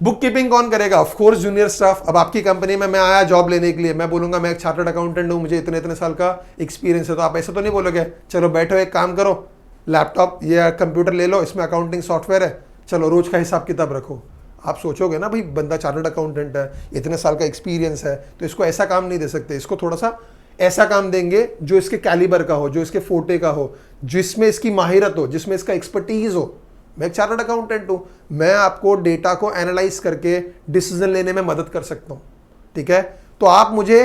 बुक कीपिंग कौन करेगा? Of course junior staff. अब आपकी कंपनी में मैं आया जॉब लेने के लिए, मैं बोलूंगा मैं एक चार्टर्ड अकाउंटेंट हूं, मुझे इतने इतने साल का एक्सपीरियंस है, तो आप ऐसा तो नहीं बोलोगे चलो बैठो एक काम करो, लैपटॉप या कंप्यूटर ले लो, इसमें अकाउंटिंग सॉफ्टवेयर है, चलो रोज का हिसाब किताब रखो। आप सोचोगे ना भाई बंदा चार्टर्ड अकाउंटेंट है, इतने साल का एक्सपीरियंस है, तो इसको ऐसा काम नहीं दे सकते, इसको थोड़ा सा ऐसा काम देंगे जो इसके कैलिबर का हो, जो इसके फोटे का हो, जिसमें इसकी माहिरत हो, जिसमें इसका एक्सपर्टीज हो। मैं एक चार्टर्ड अकाउंटेंट हूं, मैं आपको डेटा को एनालाइज करके डिसीजन लेने में मदद कर सकता हूं, ठीक है। तो आप मुझे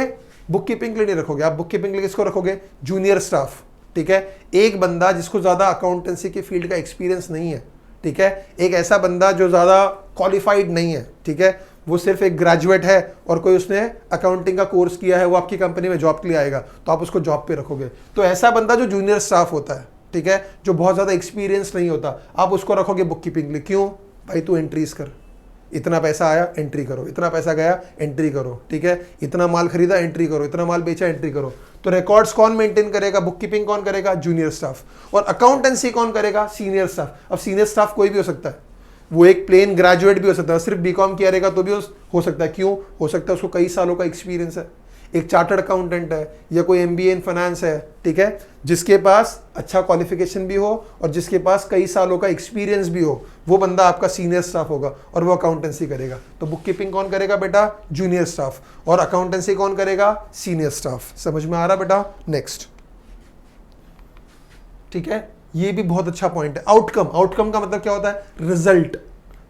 बुक कीपिंग के लिए नहीं रखोगे, आप बुक कीपिंग के लिए किसको रखोगे? जूनियर स्टाफ, ठीक है। एक बंदा जिसको ज्यादा अकाउंटेंसी की फील्ड का एक्सपीरियंस नहीं है, ठीक है, एक ऐसा बंदा जो ज्यादा क्वालिफाइड नहीं है, ठीक है, वो सिर्फ एक ग्रेजुएट है और कोई उसने अकाउंटिंग का कोर्स किया है, वो आपकी कंपनी में जॉब के लिए आएगा, तो आप उसको जॉब पे रखोगे। तो ऐसा बंदा जो जूनियर स्टाफ होता है, ठीक है, जो बहुत ज्यादा एक्सपीरियंस नहीं होता, आप उसको रखोगे बुक कीपिंग के लिए। क्यों भाई? तू एंट्रीज कर, इतना पैसा आया एंट्री करो, इतना पैसा गया एंट्री करो, ठीक है, इतना माल खरीदा एंट्री करो, इतना माल बेचा एंट्री करो। तो रिकॉर्ड्स कौन मेंटेन करेगा? बुक कीपिंग कौन करेगा? Junior staff. और अकाउंटेंसी कौन करेगा? Senior staff. अब सीनियर स्टाफ कोई भी हो सकता है, वो एक प्लेन ग्रेजुएट भी हो सकता है, सिर्फ बीकॉम किया रहेगा तो भी हो सकता है। क्यों हो सकता है? उसको कई सालों का एक्सपीरियंस है, एक चार्टर्ड अकाउंटेंट है या कोई एमबीए इन फाइनेंस है, ठीक है, जिसके पास अच्छा क्वालिफिकेशन भी हो और जिसके पास कई सालों का एक्सपीरियंस भी हो, वो बंदा आपका सीनियर स्टाफ होगा और वो अकाउंटेंसी करेगा। तो बुक कीपिंग कौन करेगा बेटा? Junior staff. और अकाउंटेंसी कौन करेगा? Senior staff. समझ में आ रहा बेटा? नेक्स्ट, ठीक है, ये भी बहुत अच्छा पॉइंट है। आउटकम, आउटकम का मतलब क्या होता है? रिजल्ट।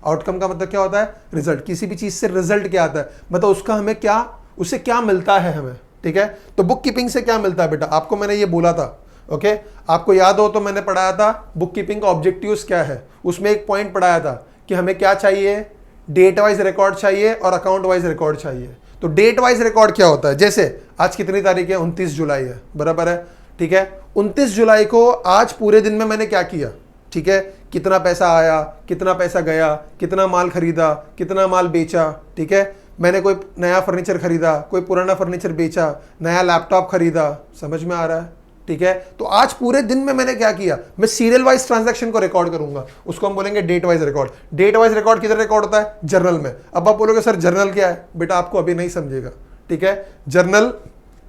आउटकम का मतलब क्या होता है? रिजल्ट। किसी भी चीज से रिजल्ट क्या आता है, मतलब उसका हमें क्या, उससे क्या मिलता है हमें, ठीक है। तो बुक कीपिंग से क्या मिलता है बेटा? आपको मैंने ये बोला था, ओके, आपको याद हो तो मैंने पढ़ाया था बुक कीपिंग का ऑब्जेक्टिव्स क्या है। उसमें एक पॉइंट पढ़ाया था कि हमें क्या चाहिए? डेट वाइज रिकॉर्ड चाहिए और अकाउंट वाइज रिकॉर्ड चाहिए। तो डेट वाइज रिकॉर्ड क्या होता है? जैसे आज कितनी तारीख है? 29 जुलाई है, बराबर है, ठीक है। 29 जुलाई को आज पूरे दिन में मैंने क्या किया, ठीक है, कितना पैसा आया, कितना पैसा गया, कितना माल खरीदा, कितना माल बेचा, ठीक है, मैंने कोई नया फर्नीचर खरीदा, कोई पुराना फर्नीचर बेचा, नया लैपटॉप खरीदा। समझ में आ रहा है? ठीक है, तो आज पूरे दिन में मैंने क्या किया? मैं सीरियल वाइज ट्रांजैक्शन को रिकॉर्ड करूंगा, उसको हम बोलेंगे date wise record. Date wise record किधर रिकॉर्ड होता है? जर्नल में। अब आप बोलोगे सर जर्नल क्या है? बेटा आपको अभी नहीं समझेगा, ठीक है। जर्नल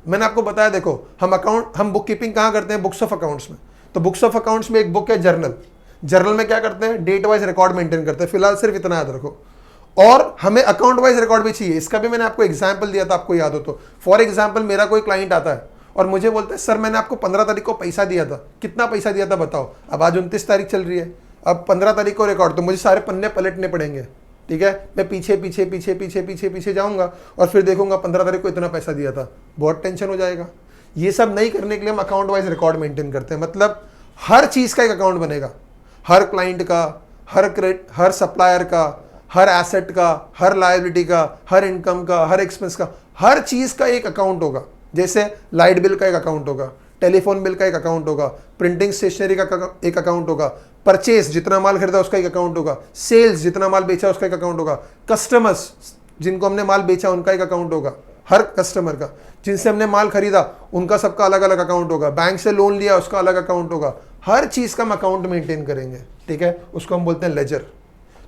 मैंने आपको बताया, देखो हम बुक कीपिंग कहां करते हैं? बुक्स ऑफ अकाउंट्स में। तो बुक्स ऑफ अकाउंट्स में एक बुक है जर्नल। जर्नल में क्या करते हैं, डेट वाइज रिकॉर्ड मेंटेन करते हैं। फिलहाल सिर्फ इतना याद रखो। और हमें अकाउंट वाइज रिकॉर्ड भी चाहिए, इसका भी मैंने आपको एग्जाम्पल दिया था, आपको याद हो तो। फॉर एग्जाम्पल, मेरा कोई क्लाइंट आता है और मुझे बोलता है सर मैंने आपको 15 तारीख को पैसा दिया था, कितना पैसा दिया था बताओ। अब आज 29 तारीख चल रही है, अब 15 तारीख को रिकॉर्ड, तो मुझे सारे पन्ने पलटने पड़ेंगे, ठीक है। मैं पीछे पीछे पीछे पीछे पीछे पीछे जाऊंगा और फिर देखूंगा 15 तारीख को इतना पैसा दिया था, बहुत टेंशन हो जाएगा। ये सब नहीं करने के लिए हम अकाउंट वाइज रिकॉर्ड मेंटेन करते हैं। मतलब हर चीज का एक अकाउंट बनेगा, हर क्लाइंट का, हर सप्लायर का, हर एसेट का, हर लायबिलिटी का, हर इनकम का, हर एक्सपेंस का, हर चीज का एक अकाउंट होगा। जैसे लाइट बिल का एक अकाउंट होगा, टेलीफोन बिल का एक अकाउंट होगा, प्रिंटिंग स्टेशनरी का एक अकाउंट होगा, परचेस जितना माल खरीदा उसका एक अकाउंट होगा, सेल्स जितना माल बेचा उसका एक अकाउंट होगा, कस्टमर्स जिनको हमने माल बेचा उनका एक अकाउंट होगा, हर कस्टमर का, जिनसे हमने माल खरीदा उनका सबका अलग अलग अकाउंट होगा, बैंक से लोन लिया उसका अलग अकाउंट होगा। हर चीज का हम अकाउंट मेंटेन करेंगे, ठीक है। उसको हम बोलते हैं लेजर।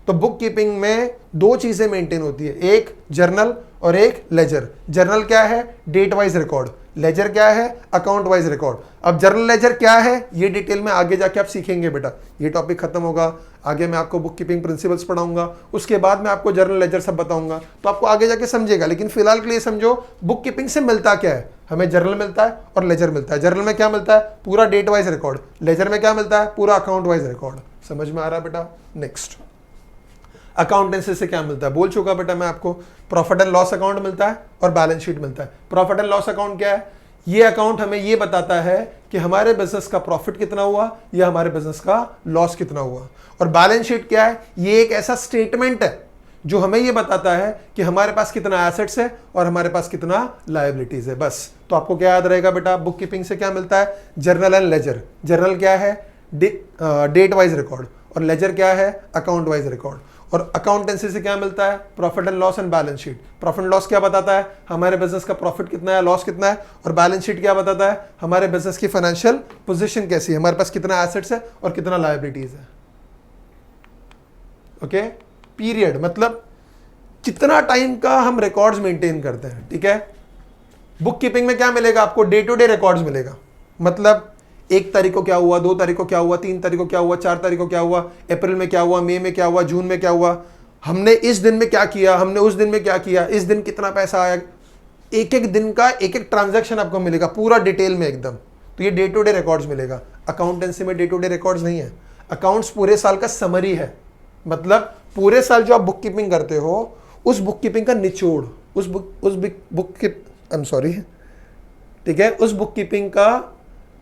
तो बुक कीपिंग में दो चीजें मेंटेन होती है, एक जर्नल और एक लेजर। जर्नल क्या है, डेट वाइज रिकॉर्ड। लेजर क्या है, अकाउंट वाइज रिकॉर्ड। अब जर्नल लेजर क्या है ये डिटेल में आगे जाके आप सीखेंगे बेटा, ये टॉपिक खत्म होगा, आगे मैं आपको बुक कीपिंग प्रिंसिपल्स पढ़ाऊंगा, उसके बाद मैं आपको जर्नल लेजर सब बताऊंगा, तो आपको आगे जाके समझेगा। लेकिन फिलहाल के लिए समझो बुक कीपिंग से मिलता क्या है, हमें जर्नल मिलता है और लेजर मिलता है। जर्नल में क्या मिलता है, पूरा डेट वाइज रिकॉर्ड। लेजर में क्या मिलता है, पूरा अकाउंट वाइज रिकॉर्ड। समझ में आ रहा है बेटा। नेक्स्ट, अकाउंटेंसी से क्या मिलता है, बोल चुका बेटा मैं आपको। प्रॉफिट एंड लॉस अकाउंट मिलता है और बैलेंस शीट मिलता है। प्रॉफिट एंड लॉस अकाउंट क्या है, ये अकाउंट हमें ये बताता है कि हमारे बिजनेस का प्रॉफिट कितना हुआ या हमारे बिजनेस का लॉस कितना हुआ। और बैलेंस शीट क्या है, ये एक ऐसा स्टेटमेंट है जो हमें ये बताता है कि हमारे पास कितना एसेट्स है और हमारे पास कितना लायबिलिटीज है। बस तो आपको क्या याद रहेगा बेटा, बुक कीपिंग से क्या मिलता है, जर्नल एंड लेजर। जर्नल क्या है, डेट वाइज रिकॉर्ड, और लेजर क्या है, अकाउंट वाइज रिकॉर्ड। और अकाउंटेंसी से क्या मिलता है, profit and loss and balance sheet. Profit and loss क्या बताता है, हमारे बिजनेस का प्रॉफिट कितना है, लॉस कितना है। और बैलेंस शीट क्या बताता है, हमारे बिजनेस की फाइनेंशियल पोजीशन कैसी है, हमारे पास कितना एसेट्स है और कितना लायबिलिटीज है। ओके, पीरियड मतलब कितना टाइम का हम रिकॉर्ड्स मेंटेन करते हैं, ठीक है। बुक कीपिंग में क्या मिलेगा आपको, डे टू डे रिकॉर्ड्स मिलेगा। मतलब 1 तारीख को क्या हुआ, 2 तारीख को क्या हुआ, 3 तारीख को क्या हुआ, 4 तारीख को क्या हुआ, अप्रैल में क्या हुआ, मई में क्या हुआ, जून में क्या हुआ, हमने इस दिन में क्या किया, हमने उस दिन में क्या किया, इस दिन कितना पैसा आया। एक एक दिन का एक एक ट्रांजैक्शन आपको मिलेगा पूरा डिटेल में एकदम। तो ये डे टू डे रिकॉर्ड्स मिलेगा। अकाउंटेंसी में डे टू डे रिकॉर्ड्स नहीं है, अकाउंट्स पूरे साल का समरी है। मतलब पूरे साल जो आप बुक कीपिंग करते हो उस बुक कीपिंग का निचोड़, उस बुक कीपिंग का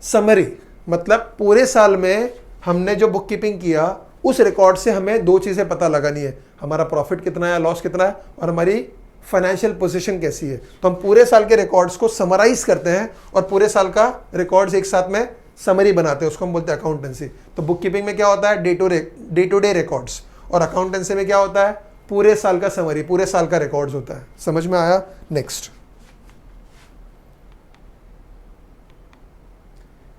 समरी। मतलब पूरे साल में हमने जो बुक कीपिंग किया उस रिकॉर्ड से हमें 2 चीजें पता लगानी है, हमारा प्रॉफिट कितना है, लॉस कितना है, और हमारी फाइनेंशियल पोजीशन कैसी है। तो हम पूरे साल के रिकॉर्ड्स को समराइज करते हैं और पूरे साल का रिकॉर्ड्स एक साथ में समरी बनाते हैं, उसको हम बोलते हैं अकाउंटेंसी। तो बुक कीपिंग में क्या होता है, डे टू डे रिकॉर्ड्स, और अकाउंटेंसी में क्या होता है, पूरे साल का समरी, पूरे साल का रिकॉर्ड्स होता है। समझ में आया। नेक्स्ट,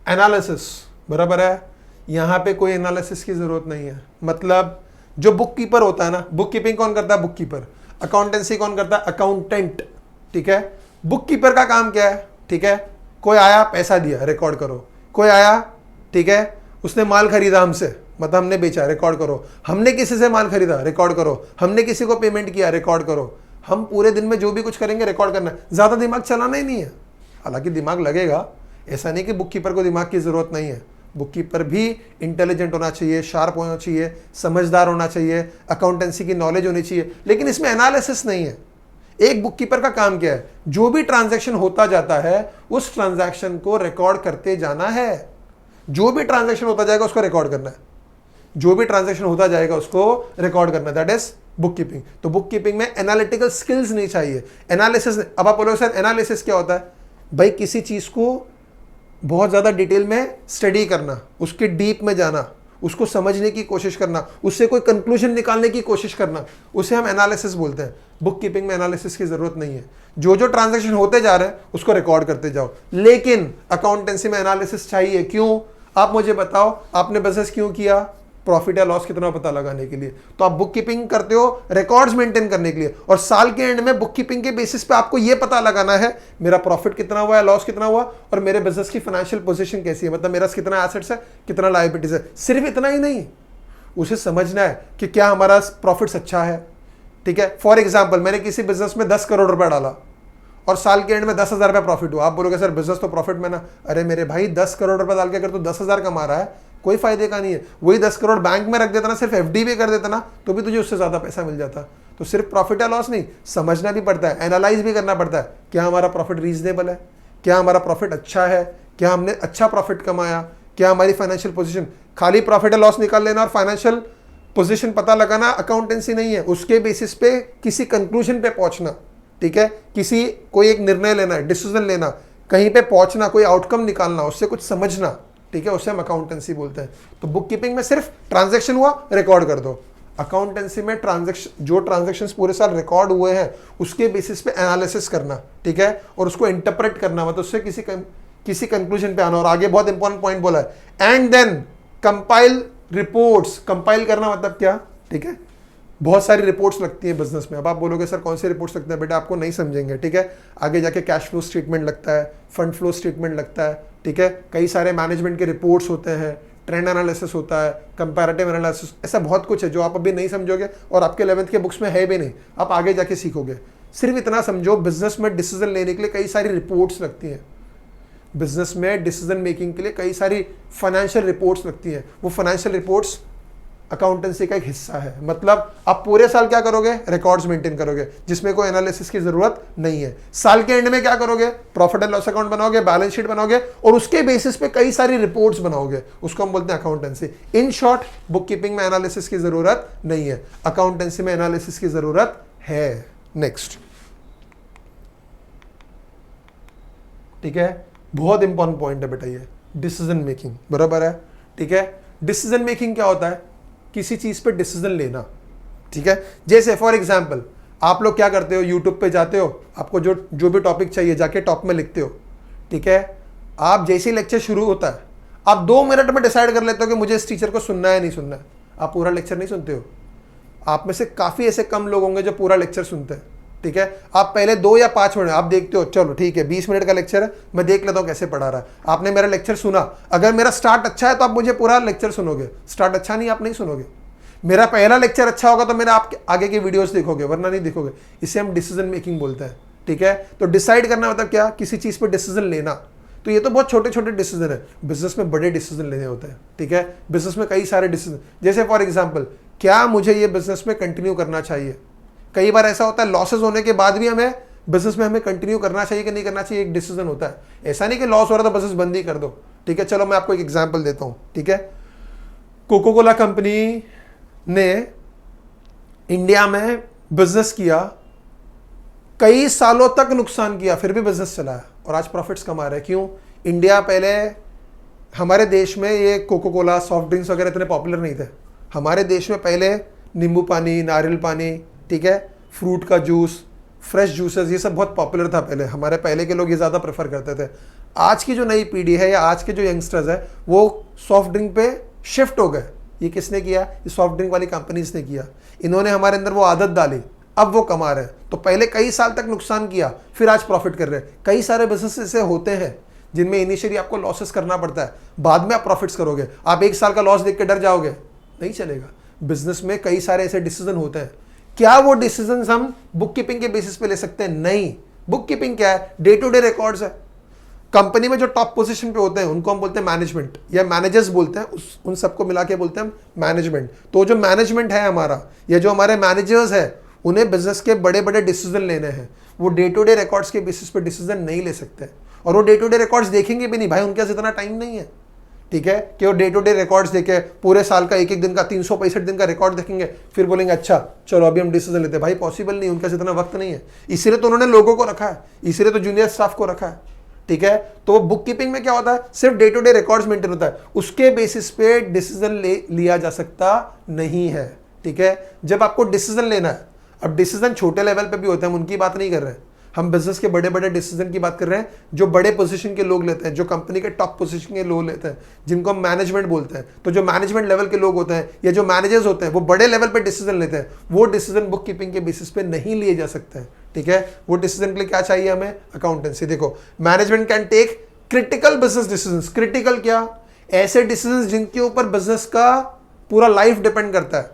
एनालिसिस, बराबर है। यहां पे कोई एनालिसिस की जरूरत नहीं है। मतलब जो बुक कीपर होता है ना, बुक कीपिंग कौन करता है, बुक कीपर। अकाउंटेंसी कौन करता है, अकाउंटेंट, ठीक है। बुक कीपर का काम क्या है, ठीक है, कोई आया पैसा दिया रिकॉर्ड करो, कोई आया, ठीक है, उसने माल खरीदा हमसे, मतलब हमने बेचा, रिकॉर्ड करो। हमने किसी से माल खरीदा, रिकॉर्ड करो। हमने किसी को पेमेंट किया, रिकॉर्ड करो। हम पूरे दिन में जो भी कुछ करेंगे रिकॉर्ड करना है, ज्यादा दिमाग चलाना ही नहीं है। हालांकि दिमाग लगेगा, ऐसा नहीं कि बुक कीपर को दिमाग की जरूरत नहीं है। बुक कीपर भी इंटेलिजेंट होना चाहिए, शार्प होना चाहिए, समझदार होना चाहिए, अकाउंटेंसी की नॉलेज होनी चाहिए, लेकिन इसमें एनालिसिस नहीं है। एक बुक कीपर का काम क्या है, जो भी ट्रांजैक्शन होता जाता है उस ट्रांजैक्शन को रिकॉर्ड करते जाना है। जो भी ट्रांजैक्शन होता जाएगा उसको रिकॉर्ड करना है, जो भी ट्रांजैक्शन होता जाएगा उसको रिकॉर्ड करना है, दैट इज बुक कीपिंग। तो बुक कीपिंग में एनालिटिकल स्किल्स नहीं चाहिए, एनालिसिस। अब आप बोलोगे सर एनालिसिस क्या होता है, भाई किसी चीज को बहुत ज़्यादा डिटेल में स्टडी करना, उसके डीप में जाना, उसको समझने की कोशिश करना, उससे कोई कंक्लूजन निकालने की कोशिश करना, उसे हम एनालिसिस बोलते हैं। बुक कीपिंग में एनालिसिस की जरूरत नहीं है। जो जो ट्रांजैक्शन होते जा रहे हैं उसको रिकॉर्ड करते जाओ। लेकिन अकाउंटेंसी में एनालिसिस चाहिए। क्यों, आप मुझे बताओ, आपने बिजनेस क्यों किया, प्रॉफिट या लॉस कितना पता लगाने के लिए। तो आप बुक कीपिंग करते हो रिकॉर्ड्स मेंटेन करने के लिए, और साल के एंड में बुक कीपिंग के बेसिस पे आपको यह पता लगाना है मेरा प्रॉफिट कितना हुआ है, लॉस कितना हुआ, और मेरे बिजनेस की फाइनेंशियल पोजीशन कैसी है, मतलब मेरा कितना एसेट्स है, कितना लायबिलिटीज है। सिर्फ इतना ही नहीं, उसे समझना है कि क्या हमारा प्रॉफिट्स अच्छा है, ठीक है। फॉर एग्जाम्पल, मैंने किसी बिजनेस में 10 करोड़ रुपए डाला और साल के एंड में 10,000 रुपये प्रॉफिट हुआ। आप बोलोगे सर बिजनेस तो प्रॉफिट में ना। अरे मेरे भाई 10 करोड़ रुपए डाल के अगर तू 10,000 कमा रहा है, कोई फायदे का नहीं है। वही 10 करोड़ बैंक में रख देता ना, सिर्फ एफडी भी कर देता ना, तो भी तुझे उससे ज्यादा पैसा मिल जाता। तो सिर्फ प्रॉफिट या लॉस नहीं, समझना भी पड़ता है, एनालाइज भी करना पड़ता है, क्या हमारा प्रॉफिट रीजनेबल है, क्या हमारा प्रॉफिट अच्छा है, क्या हमने अच्छा प्रॉफिट कमाया, क्या हमारी फाइनेंशियल पोजीशन। खाली प्रॉफिट या लॉस निकाल लेना और फाइनेंशियल पोजीशन पता लगाना अकाउंटेंसी नहीं है। उसके बेसिस पे किसी कंक्लूजन पे पहुंचना, ठीक है, किसी कोई एक निर्णय लेना है, डिसीजन लेना, कहीं पे पहुंचना, कोई आउटकम निकालना, उससे कुछ समझना, ठीक है, उसे हम अकाउंटेंसी बोलते हैं। तो बुक कीपिंग में सिर्फ ट्रांजैक्शन हुआ रिकॉर्ड कर दो। अकाउंटेंसी में ट्रांजैक्शन, जो ट्रांजैक्शंस पूरे साल रिकॉर्ड हुए हैं उसके बेसिस पे एनालिसिस करना, ठीक है, और उसको इंटरप्रेट करना, मतलब उससे किसी कंक्लूजन पे आना। और आगे बहुत इंपॉर्टेंट पॉइंट बोला है, and then compile reports. Compile करना मतलब क्या, ठीक है, बहुत सारी रिपोर्ट्स लगती हैं बिजनेस में। अब आप बोलोगे सर कौन सी रिपोर्ट्स लगते हैं, बेटा आपको नहीं समझेंगे, ठीक है। आगे जाके कैश फ्लो स्टेटमेंट लगता है, फंड फ्लो स्टेटमेंट लगता है, ठीक है, कई सारे मैनेजमेंट के रिपोर्ट्स होते हैं, ट्रेंड एनालिसिस होता है, कंपैरेटिव एनालिसिस, ऐसा बहुत कुछ है जो आप अभी नहीं समझोगे और आपके 11th के बुक्स में है भी नहीं, आप आगे जाके सीखोगे। सिर्फ इतना समझो, बिजनेस में डिसीजन लेने के लिए कई सारी रिपोर्ट्स लगती हैं। बिजनेस में डिसीजन मेकिंग के लिए कई सारी फाइनेंशियल रिपोर्ट्स लगती हैं। वो फाइनेंशियल रिपोर्ट्स अकाउंटेंसी का एक हिस्सा है। मतलब आप पूरे साल क्या करोगे, रिकॉर्ड्स मेंटेन करोगे जिसमें कोई एनालिसिस की जरूरत नहीं है। साल के एंड में क्या करोगे, प्रॉफिट एंड लॉस अकाउंट बनाओगे, बैलेंस शीट बनाओगे और उसके बेसिस पे कई सारी रिपोर्ट्स बनाओगे, उसको हम बोलते हैं accountancy. In short, book keeping में एनालिसिस की जरूरत नहीं है, अकाउंटेंसी में एनालिसिस की जरूरत है। नेक्स्ट, ठीक है, बहुत इंपॉर्टेंट पॉइंट है बेटा ये, डिसीजन मेकिंग, बराबर है, ठीक है। डिसीजन मेकिंग क्या होता है, किसी चीज पे डिसीजन लेना, ठीक है। जैसे फॉर एग्जांपल, आप लोग क्या करते हो, यूट्यूब पे जाते हो, आपको जो भी टॉपिक चाहिए जाके टॉप में लिखते हो, ठीक है। आप जैसे ही लेक्चर शुरू होता है, आप 2 मिनट में डिसाइड कर लेते हो कि मुझे इस टीचर को सुनना है नहीं सुनना है। आप पूरा लेक्चर नहीं सुनते हो। आप में से काफी ऐसे कम लोग होंगे जो पूरा लेक्चर सुनते हैं, ठीक है। आप पहले 2 या 5 मिनट आप देखते हो, चलो ठीक है 20 मिनट का लेक्चर है, मैं देख लेता हूं कैसे पढ़ा रहा है। आपने मेरा लेक्चर सुना, अगर मेरा स्टार्ट अच्छा है तो आप मुझे पूरा लेक्चर सुनोगे, स्टार्ट अच्छा नहीं आप नहीं सुनोगे। मेरा पहला लेक्चर अच्छा होगा तो मेरा आपके आगे के वीडियोस देखोगे, वरना नहीं देखोगे। इसे हम डिसीजन मेकिंग बोलते हैं, ठीक है। तो डिसाइड करना मतलब क्या, किसी चीज पर डिसीजन लेना। तो ये तो बहुत छोटे छोटे डिसीजन है, बिजनेस में बड़े डिसीजन लेने होते हैं, ठीक है। बिजनेस में कई सारे डिसीजन, जैसे फॉर एग्जाम्पल, क्या मुझे ये बिजनेस में कंटिन्यू करना चाहिए। कई बार ऐसा होता है लॉसेस होने के बाद भी हमें बिजनेस में हमें कंटिन्यू करना चाहिए कि नहीं करना चाहिए, एक डिसीजन होता है। ऐसा नहीं कि लॉस हो रहा तो बिजनेस बंद ही कर दो, ठीक है। चलो मैं आपको एक एग्जांपल देता हूं, ठीक है। कोको कोला कंपनी ने इंडिया में बिजनेस किया, कई सालों तक नुकसान किया, फिर भी बिजनेस चलाया और आज प्रॉफिट्स कमा रहे हैं। क्यों? इंडिया पहले, हमारे देश में ये कोको कोला सॉफ्ट ड्रिंक्स वगैरह इतने पॉपुलर नहीं थे। हमारे देश में पहले नींबू पानी, नारियल पानी, ठीक है, फ्रूट का जूस, फ्रेश जूसेस, ये सब बहुत पॉपुलर था पहले। हमारे पहले के लोग ये ज़्यादा प्रेफर करते थे। आज की जो नई पीढ़ी है या आज के जो यंगस्टर्स है वो सॉफ्ट ड्रिंक पे शिफ्ट हो गए। ये किसने किया? ये सॉफ्ट ड्रिंक वाली कंपनीज ने किया। इन्होंने हमारे अंदर वो आदत डाली, अब वो कमा रहे हैं। तो पहले कई साल तक नुकसान किया, फिर आज प्रॉफिट कर रहे हैं। कई सारे बिजनेस ऐसे होते हैं जिनमें इनिशियली आपको लॉसेस करना पड़ता है, बाद में आप प्रॉफिट्स करोगे। आप 1 साल का लॉस देख के डर जाओगे? नहीं चलेगा। बिजनेस में कई सारे ऐसे डिसीजन होते हैं। क्या वो डिसीजन हम बुक कीपिंग के बेसिस पे ले सकते हैं? नहीं। बुक कीपिंग क्या है? डे टू डे रिकॉर्ड्स है। कंपनी में जो टॉप पोजीशन पे होते हैं उनको हम बोलते हैं मैनेजमेंट या मैनेजर्स बोलते हैं, उन सबको मिला के बोलते हैं मैनेजमेंट। तो जो मैनेजमेंट है हमारा या जो हमारे मैनेजर्स है, उन्हें बिजनेस के बड़े बड़े डिसीजन लेने हैं। वो डे टू डे रिकॉर्ड्स के बेसिस पे डिसीजन नहीं ले सकते और वो डे टू डे रिकॉर्ड्स देखेंगे भी नहीं भाई, उनके पास इतना टाइम नहीं है, ठीक है, कि वो डे टू डे रिकॉर्ड्स देखे, पूरे साल का 1-1 दिन का 365 दिन का रिकॉर्ड देखेंगे फिर बोलेंगे अच्छा चलो अभी हम डिसीजन लेते हैं। भाई पॉसिबल नहीं, उनके पास इतना वक्त नहीं है। इसीलिए तो उन्होंने लोगों को रखा है, इसीलिए तो जूनियर स्टाफ को रखा है, ठीक है। तो बुक कीपिंग में क्या होता है? सिर्फ day to day records maintain होता है, उसके बेसिस पे डिसीजन लिया जा सकता नहीं है, ठीक है। जब आपको डिसीजन लेना है, अब डिसीजन छोटे लेवल पे भी होते हैं, हम उनकी बात नहीं कर रहे हैं, हम बिजनेस के बड़े बड़े डिसीजन की बात कर रहे हैं जो बड़े पोजीशन के लोग लेते हैं, जो कंपनी के टॉप पोजीशन के लोग लेते हैं, जिनको हम मैनेजमेंट बोलते हैं। तो जो मैनेजमेंट लेवल के लोग होते हैं या जो मैनेजर्स होते हैं वो बड़े लेवल पे डिसीजन लेते हैं। वो डिसीजन बुक कीपिंग के बेसिस पे नहीं लिए जा सकते हैं, ठीक है। वो डिसीजन के लिए क्या चाहिए हमें? अकाउंटेंसी। देखो, management can take critical business decision. Critical क्या? ऐसे डिसीजन जिनके ऊपर बिजनेस का पूरा लाइफ डिपेंड करता है।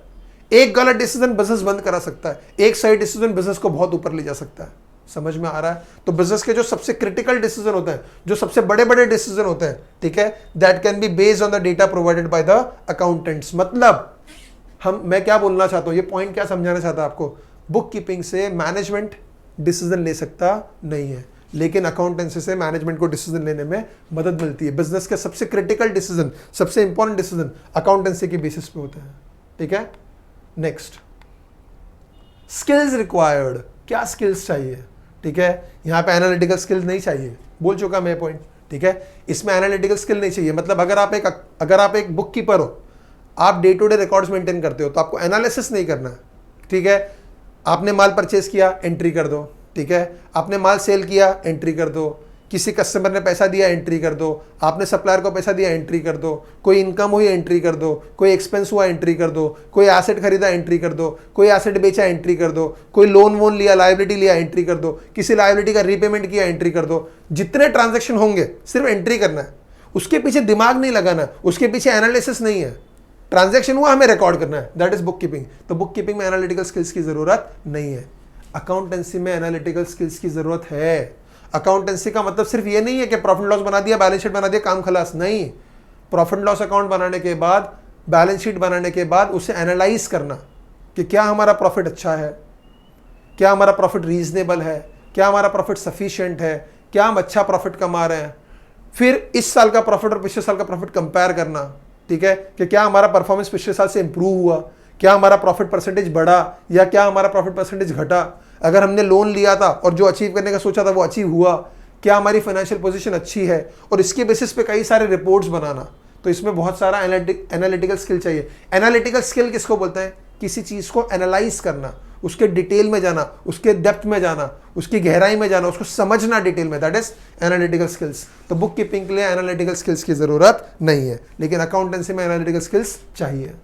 एक गलत डिसीजन बिजनेस बंद करा सकता है, एक सही डिसीजन बिजनेस को बहुत ऊपर ले जा सकता है। समझ में आ रहा है? तो बिजनेस के जो सबसे क्रिटिकल डिसीजन होते हैं, जो सबसे बड़े बड़े डिसीजन होते हैं, ठीक है, that can be based on the data provided by the accountants. मतलब मैं क्या बोलना चाहता हूं, ये पॉइंट क्या समझाना चाहता हूं आपको, बुक कीपिंग से मैनेजमेंट डिसीजन ले सकता नहीं है, लेकिन अकाउंटेंसी से मैनेजमेंट को डिसीजन लेने में मदद मिलती है। बिजनेस के सबसे क्रिटिकल डिसीजन, सबसे इंपॉर्टेंट डिसीजन अकाउंटेंसी के बेसिस पे होते हैं। ठीक है, नेक्स्ट, स्किल्स रिक्वायर्ड। क्या स्किल्स चाहिए? ठीक है, यहां पे एनालिटिकल स्किल्स नहीं चाहिए, बोल चुका मैं पॉइंट। ठीक है, इसमें एनालिटिकल स्किल नहीं चाहिए। मतलब अगर आप एक बुक कीपर हो, आप day to day records maintain करते हो, तो आपको एनालिसिस नहीं करना है। ठीक है, आपने माल परचेज किया, एंट्री कर दो। ठीक है, आपने माल सेल किया, एंट्री कर दो। किसी कस्टमर ने पैसा दिया, एंट्री कर दो। आपने सप्लायर को पैसा दिया, एंट्री कर दो। कोई इनकम हुई, एंट्री कर दो। कोई एक्सपेंस हुआ, एंट्री कर दो। कोई एसेट खरीदा, एंट्री कर दो। कोई एसेट बेचा, एंट्री कर दो। कोई लोन वोन लिया, लायबिलिटी लिया, एंट्री कर दो। किसी लायबिलिटी का रीपेमेंट किया, एंट्री कर दो। जितने ट्रांजेक्शन होंगे सिर्फ एंट्री करना है, उसके पीछे दिमाग नहीं लगाना, उसके पीछे एनालिसिस नहीं है। ट्रांजैक्शन हुआ, हमें रिकॉर्ड करना है, दैट इज बुक कीपिंग। तो बुक कीपिंग में एनालिटिकल स्किल्स की जरूरत नहीं है। अकाउंटेंसी में एनालिटिकल स्किल्स की जरूरत है। अकाउंटेंसी का मतलब सिर्फ ये नहीं है कि प्रॉफिट लॉस बना दिया, बैलेंस शीट बना दिया, काम खलास। नहीं, प्रॉफिट लॉस अकाउंट बनाने के बाद, बैलेंस शीट बनाने के बाद उसे एनालाइज करना कि क्या हमारा प्रॉफिट अच्छा है, क्या हमारा प्रॉफिट रीजनेबल है, क्या हमारा प्रॉफिट सफिशिएंट है, क्या हम अच्छा प्रॉफिट कमा रहे हैं। फिर इस साल का प्रॉफिट और पिछले साल का प्रॉफिट कंपेयर करना। ठीक है, कि क्या हमारा परफॉर्मेंस पिछले साल से इंप्रूव हुआ, क्या हमारा प्रॉफिट परसेंटेज बढ़ा या क्या हमारा प्रॉफिट परसेंटेज घटा। अगर हमने लोन लिया था और जो अचीव करने का सोचा था वो अचीव हुआ, क्या हमारी फाइनेंशियल पोजीशन अच्छी है, और इसके बेसिस पे कई सारे रिपोर्ट्स बनाना। तो इसमें बहुत सारा एनालिटिकल स्किल चाहिए। एनालिटिकल स्किल किसको बोलते हैं? किसी चीज़ को एनालाइज करना, उसके डिटेल में जाना, उसके डेप्थ में जाना, उसकी गहराई में जाना, उसको समझना डिटेल में, दैट इज एनालिटिकल स्किल्स। तो बुक कीपिंग के लिए एनालिटिकल स्किल्स की जरूरत नहीं है, लेकिन अकाउंटेंसी में एनालिटिकल स्किल्स चाहिए।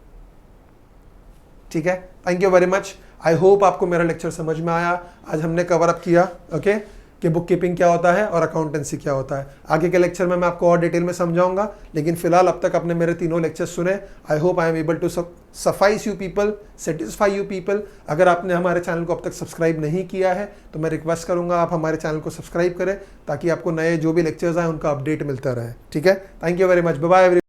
ठीक है, thank you very much. I hope आपको मेरा लेक्चर समझ में आया। आज हमने कवर अप किया ओके कि बुक कीपिंग क्या होता है और अकाउंटेंसी क्या होता है। आगे के लेक्चर में मैं आपको और डिटेल में समझाऊंगा, लेकिन फिलहाल अब तक आपने मेरे तीनों लेक्चर सुने। I hope I am able to suffice you people, satisfy you people. अगर आपने हमारे चैनल को अब तक सब्सक्राइब नहीं किया है तो मैं रिक्वेस्ट करूंगा आप हमारे चैनल को सब्सक्राइब करें, ताकि आपको नए जो भी लेक्चर्स आए उनका अपडेट मिलता रहे। ठीक है, thank you very much, bye bye.